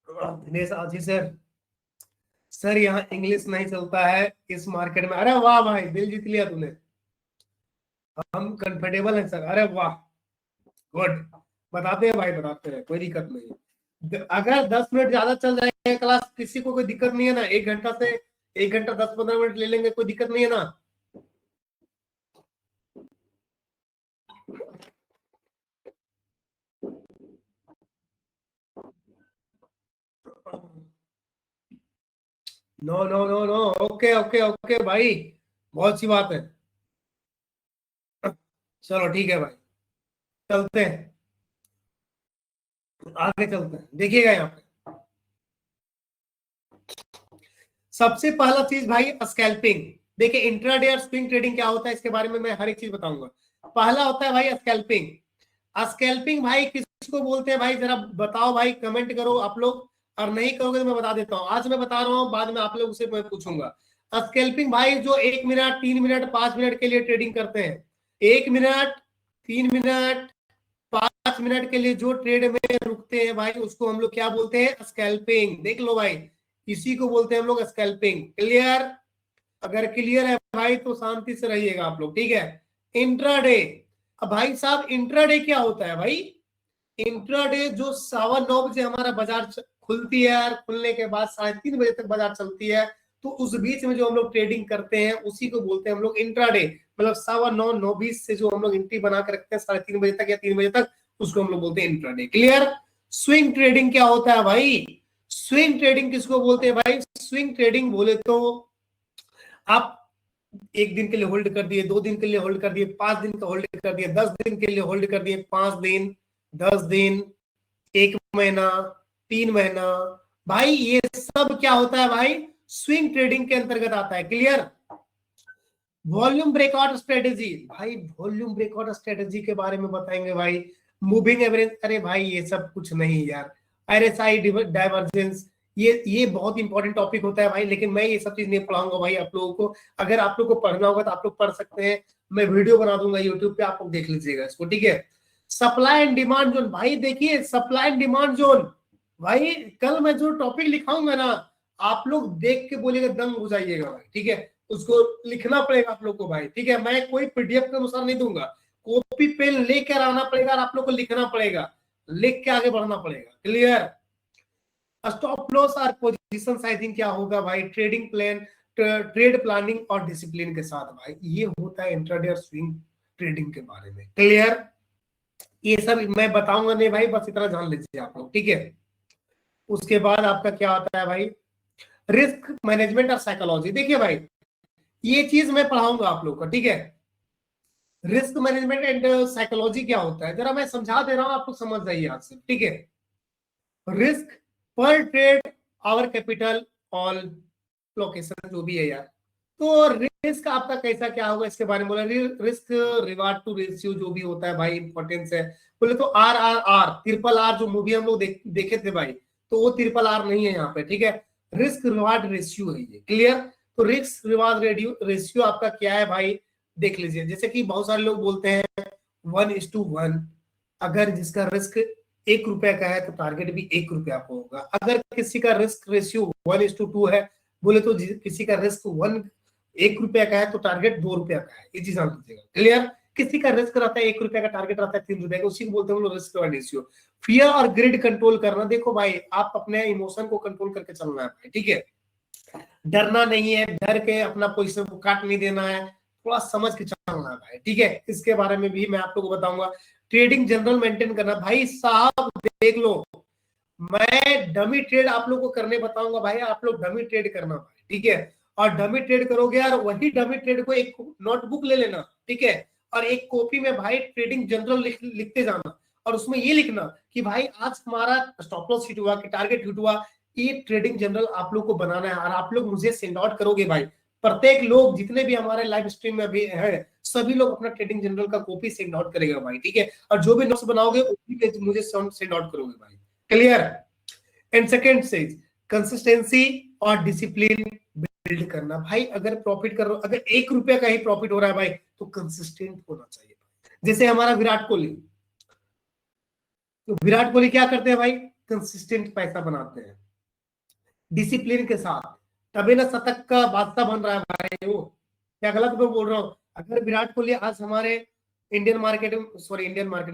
दिनेश आजी सर, सर यहाँ इंग्लिश नहीं चलता है इस मार्केट में। अरे वाह भाई, दिल जीत लिया तूने, हम कंफर्टेबल हैं सर। अरे वाह, गुड। बताते हैं भाई, बताते हैं, कोई दिक्कत नहीं। अगर 10 मिनट ज्यादा चल जाएगा क्लास, किसी को कोई दिक्कत नहीं है ना, 1 घंटा से 1 घंटा 10-15 मिनट ले लेंगे, कोई दिक्कत नहीं है ना। No no no no, okay okay okay भाई, बहुत सी बात है। चलो ठीक है भाई, चलते हैं, आगे चलते हैं। देखिएगा यहाँ पे सबसे पहला चीज भाई स्कैल्पिंग। देखिए इंट्राडे और स्विंग ट्रेडिंग क्या होता है, इसके बारे में मैं हर एक चीज बताऊंगा। पहला होता है भाई स्कैल्पिंग। स्कैल्पिंग भाई किसको बोलते हैं भाई, जरा बताओ भाई, कमेंट करो आप लोग, और नहीं करोगे तो मैं बता देता हूँ। आज मैं बता रहा हूँ, बाद में आप लोग से मैं पूछूंगा। स्कैल्पिंग भाई जो 1 मिनट, 3 मिनट, 5 मिनट के लिए ट्रेडिंग करते हैं, 1 मिनट, 3 मिनट, 5 मिनट के लिए जो ट्रेड में रुकते हैं भाई, उसको हम लोग क्या बोलते हैं, स्कैल्पिंग। देख लो भाई, इसी को बोलते हैं हम लोग स्कैल्पिंग। क्लियर? अगर क्लियर है भाई तो शांति से रहिएगा आप लोग, ठीक है। इंट्राडे, अब भाई साहब इंट्राडे क्या होता है भाई? इंट्राडे जो 9:15 बजे हमारा बाजार खुलती है, और खुलने के बाद 3:30 बजे तक बाजार चलती है, तो उस बीच में जो हम लोग ट्रेडिंग करते हैं उसी को बोलते हैं हम लोग इंट्राडे, मतलब 9:15 9:20 से जो हम लोग एंट्री बना के रखते हैं 3:30 बजे तक या 3 बजे तक, उसको हम लोग बोलते हैं इंट्राडे। क्लियर? स्विंग ट्रेडिंग क्या होता है भाई? स्विंग ट्रेडिंग किसको बोलते हैं भाई? स्विंग ट्रेडिंग बोले तो आप 1 दिन के लिए होल्ड कर दिए, 2 दिन के लिए होल्ड कर दिए, 5 दिन का होल्ड कर दिए, 10 दिन के लिए होल्ड कर दिए, 5 दिन, 10 दिन, 1 महीना, 3 महीना, भाई ये सब क्या होता है भाई? स्विंग ट्रेडिंग के अंतर्गत आता है। क्लियर? वॉल्यूम ब्रेकआउट स्ट्रेटेजी, भाई वॉल्यूम ब्रेकआउट स्ट्रेटेजी के बारे में बताएंगे भाई। मूविंग एवरेज, अरे भाई ये सब कुछ नहीं यार। आरएसआई डाइवर्जेंस, ये बहुत इंपॉर्टेंट टॉपिक होता है भाई, लेकिन मैं ये सब चीज नहीं पढ़ाऊंगा भाई आप लोगों को। अगर आप लोग को पढ़ना होगा तो आप लोग पढ़ सकते हैं, मैं वीडियो बना दूंगा यूट्यूब पे, आप लोग देख लीजिएगा इसको, ठीक है। सप्लाई एंड डिमांड जोन, भाई देखिए सप्लाई एंड डिमांड जोन, भाई कल मैं जो टॉपिक लिखाऊंगा ना, आप लोग देख के बोलिएगा, दंग हो जाइएगा भाई, ठीक है। उसको लिखना पड़ेगा आप लोग को भाई, ठीक है। मैं कोई पीडीएफ के अनुसार नहीं दूंगा, कॉपी पेन लेकर आना पड़ेगा और आप लोग को लिखना पड़ेगा, लिख के आगे बढ़ना पड़ेगा। क्लियर? स्टॉप लॉस और पोजीशन साइजिंग क्या होगा भाई? ट्रेडिंग प्लान, ट्रेड प्लानिंग और डिसिप्लिन के साथ भाई, ये होता है इंट्राडे और स्विंग ट्रेडिंग के बारे में। क्लियर? ये सब मैं बताऊंगा नहीं भाई, बस इतना जान लीजिए आप लोग, ठीक है। उसके बाद आपका क्या आता है भाई? रिस्क मैनेजमेंट और साइकोलॉजी। देखिए भाई ये चीज मैं पढ़ाऊंगा आप लोग को, ठीक है। रिस्क मैनेजमेंट एंड साइकोलॉजी क्या होता है, जरा मैं समझा दे रहा हूं, आप लोग समझ जाइए आज से, ठीक है। रिस्क पर trade, our capital, allocation, जो भी है यार। तो रिस्क आपका कैसा क्या होगा इसके बारे में बोला। रिस्क रिवार्ड टू रेशियो जो भी होता है भाई, इंपॉर्टेंस है। बोले तो RRR, ट्रिपल आर जो मूवी हम लोग देखे थे भाई, तो वो ट्रिपल आर नहीं है यहाँ पे, ठीक है। रिस्क रिवार्ड रेशियो है ये। क्लियर? तो रिस्क रिवार्ड रेशियो आपका क्या है भाई, देख लीजिए। जैसे कि बहुत सारे लोग बोलते हैं 1:1, अगर जिसका रिस्क 1 रुपया का है तो टारगेट भी 1 रुपया का होगा। अगर किसी का रिस्क रेशियो 1:2 है, बोले तो किसी का रिस्क 1 रुपया का है तो टारगेट 2 रुपया का है, ये चीज जान लीजिएगा। क्लियर? किसी का रिस्क रहता है 1 रुपया का, टारगेट रहता है 3 रुपया का, उसी को बोलते हैं हम लोग रिस्क रेशियो। फियर और ग्रिड कंट्रोल करना, देखो भाई आप अपने इमोशन को कंट्रोल करके चलना है भाई, ठीक है। डरना नहीं है, डर के अपना पोजीशन को काट नहीं देना है, थोड़ा समझ के चलना है भाई, ठीक है। इसके बारे में भी मैं आप लोगों को बताऊंगा। ट्रेडिंग जनरल मेंटेन करना, भाई साहब देख लो, मैं डमी ट्रेड आप लोग को करने बताऊंगा भाई, आप लोग डमी ट्रेड करना भाई, ठीक है। और डमी ट्रेड करोगे यार, वही डमी ट्रेड को एक नोटबुक ले लेना, ठीक है, और एक कॉपी में भाई ट्रेडिंग जनरल लिखते जाना, और उसमें ये लिखना कि भाई आज हमारा स्टॉप लॉस हिट हुआ कि टारगेट हिट हुआ। ये ट्रेडिंग जनरल आप लोग को बनाना है, और आप लोग मुझे सेंड आउट करोगे भाई। प्रत्येक लोग जितने भी हमारे लाइव स्ट्रीम में अभी है, सभी लोग अपना ट्रेडिंग जनरल का कॉपी सेंड आउट करेगा भाई, ठीक है। और जो भी नोट्स बनाओगे मुझे सेंड आउट करोगे भाई। Clear? And second says consistency और डिसिप्लिन बिल्ड करना, भाई अगर प्रॉफिट कर रहे हो, अगर 1 रुपया का ही प्रॉफिट हो रहा है भाई, तो कंसिस्टेंट होना चाहिए। जैसे हमारा विराट कोहली, तो विराट कोहली क्या करते हैं भाई? कंसिस्टेंट पैसा बनाते हैं डिसिप्लिन के साथ, तभी ना शतक का बादशाह बन रहा है भाई वो। क्या गलत मैं बोल रहा हूँ? अगर विराट कोहली आज हमारे इंडियन मार्केट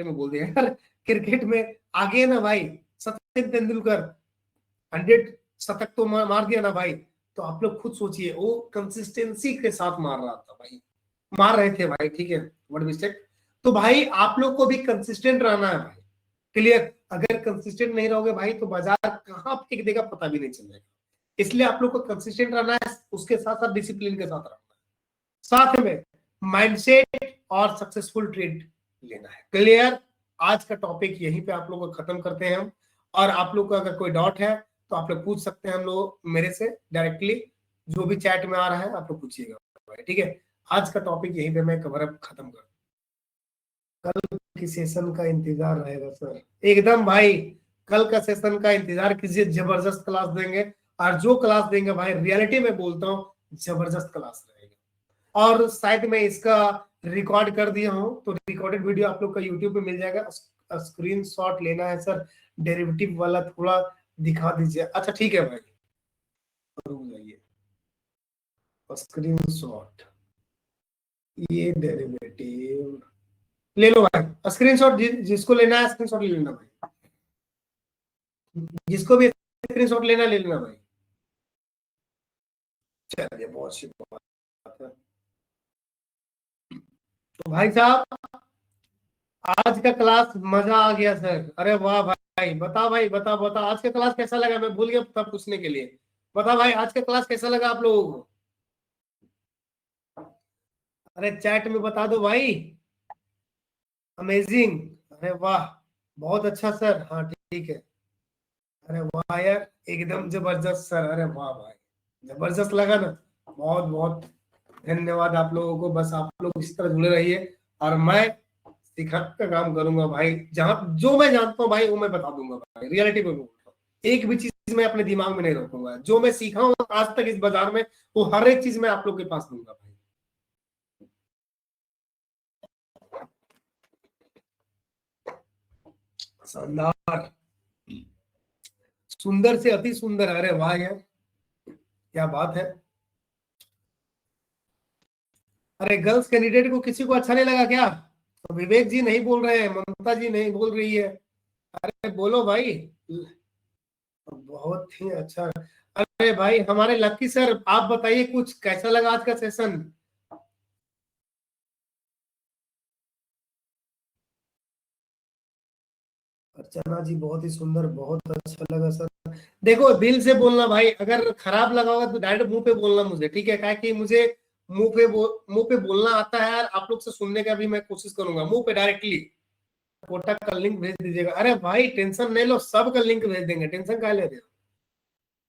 में बोल दिया यार, क्रिकेट में आगे है ना भाई, सचिन तेंदुलकर 100 शतक तो मार दिया ना भाई, तो आप लोग खुद सोचिए, वो कंसिस्टेंसी के साथ मार रहा था भाई, मार रहे थे भाई, ठीक है। Word mistake. तो भाई आप लोग को भी कंसिस्टेंट रहना है भाई। क्लियर? अगर कंसिस्टेंट नहीं रहोगे भाई तो बाजार कहाँ फेंक देगा पता भी नहीं चलेगा। इसलिए आप लोग को कंसिस्टेंट रहना है, उसके साथ साथ डिसिप्लिन के साथ रहना है, साथ में माइंडसेट और सक्सेसफुल ट्रेड लेना है। क्लियर? आज का टॉपिक यहीं पे आप लोग को खत्म करते हैं हम, और आप लोग को अगर कोई डाउट है तो आप लोग पूछ सकते हैं हम लोग मेरे से डायरेक्टली, जो भी चैट में आ रहा है आप लोग पूछिएगा, ठीक है। आज का टॉपिक यहीं पे मैं कवर अप खत्म कर, कल की सेशन का इंतजार रहेगा सर, एकदम भाई। कल का सेशन का इंतजार कीजिए, जबरदस्त क्लास देंगे, और जो क्लास देंगे भाई रियलिटी में बोलता हूँ जबरदस्त क्लास रहेगा। और शायद मैं इसका रिकॉर्ड कर दिया हूँ, तो रिकॉर्डेड वीडियो आप लोग का यूट्यूब पे मिल जाएगा। स्क्रीनशॉट लेना है सर, डेरिवेटिव वाला थोड़ा दिखा दीजिए। अच्छा ठीक है भाई, जाइए स्क्रीनशॉट, ये डेरिवेटिव ले लो भाई स्क्रीनशॉट, जिसको लेना है स्क्रीनशॉट ले लेना भाई, जिसको भी स्क्रीनशॉट लेना ले लेना भाई। चलिए बहुत अच्छी बात है। तो भाई साहब आज का क्लास मजा आ गया सर। अरे वाह भाई, बता भाई, बता बता आज का क्लास कैसा लगा? मैं भूल गया तब पूछने के लिए। बता भाई आज का क्लास कैसा लगा आप लोगों को? अरे चैट में बता दो भाई। अमेजिंग, अरे वाह, बहुत अच्छा सर, हाँ ठीक है। अरे वाह यार, एकदम जबरदस्त सर, अरे वाह भाई, जबरदस्त लगा ना। बहुत बहुत धन्यवाद आप लोगों को। बस आप लोग इस तरह जुड़े रहिए और मैं सिखाने का काम करूंगा भाई। जहां जो मैं जानता हूँ भाई वो मैं बता दूंगा भाई, रियलिटी में बोलता हूँ। एक भी चीज मैं अपने दिमाग में नहीं रखूंगा। जो मैं सीखा हूँ आज तक इस बाजार में, वो हर एक चीज मैं आप लोग के पास दूंगा भाई। शानदार, सुंदर से अति सुंदर, अरे वाह यार क्या बात है। अरे गर्ल्स कैंडिडेट को किसी को अच्छा नहीं लगा क्या? तो विवेक जी नहीं बोल रहे हैं, ममता जी नहीं बोल रही है। अरे बोलो भाई, बहुत ही अच्छा। अरे भाई हमारे लक्की सर, आप बताइए कुछ, कैसा लगा आज का सेशन? अर्चना जी बहुत ही सुंदर, बहुत अच्छा लगा सर। देखो दिल से बोलना भाई, अगर खराब लगा होगा तो डायरेक्ट मुंह पे बोलना मुझे, ठीक है? क्या कि मुझे मुंह पे बोलना आता है, और आप लोग से सुनने का भी मैं कोशिश करूंगा मुंह पे डायरेक्टली। कोटा का लिंक भेज दीजिएगा। अरे भाई टेंशन नहीं लो, सब का लिंक भेज देंगे, टेंशन क्या ले रहे हो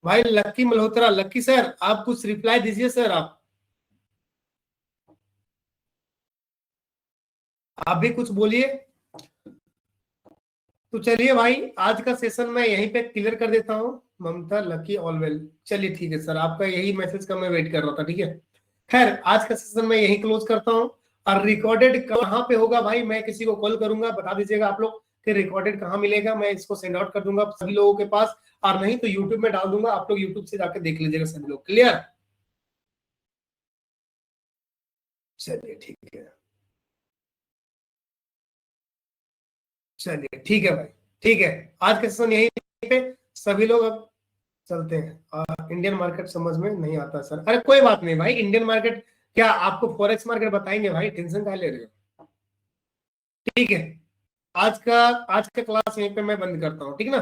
भाई? लक्की मल्होत्रा, लक्की सर आप कुछ रिप्लाई दीजिए सर। आप भी कुछ बोलिए। तो चलिए भाई आज का सेशन मैं यहीं पे क्लियर कर देता हूँ। ममता लकी ऑल वेल, चलिए ठीक है सर, आपका यही मैसेज का मैं वेट कर रहा था, ठीक है। खैर आज का सेशन मैं यहीं क्लोज करता हूँ। और रिकॉर्डेड कहाँ पे होगा भाई, मैं किसी को कॉल करूंगा, बता दीजिएगा आप लोग कि रिकॉर्डेड कहाँ मिलेगा। मैं इसको सेंड आउट कर दूंगा सभी लोगों के पास, और नहीं तो यूट्यूब में डाल दूंगा, आप लोग यूट्यूब से जाकर देख लीजिएगा सभी लोग। क्लियर? चलिए ठीक है, चलिए ठीक है भाई, ठीक है। आज का सेशन यहीं पे, सभी लोग अब चलते हैं। इंडियन मार्केट समझ में नहीं आता सर, अरे कोई बात नहीं भाई। इंडियन मार्केट क्या आपको फॉरेक्स मार्केट बताएंगे भाई, टेंशन क्या ले रहे हो? ठीक है, आज का क्लास यहीं पे मैं बंद करता हूँ, ठीक ना?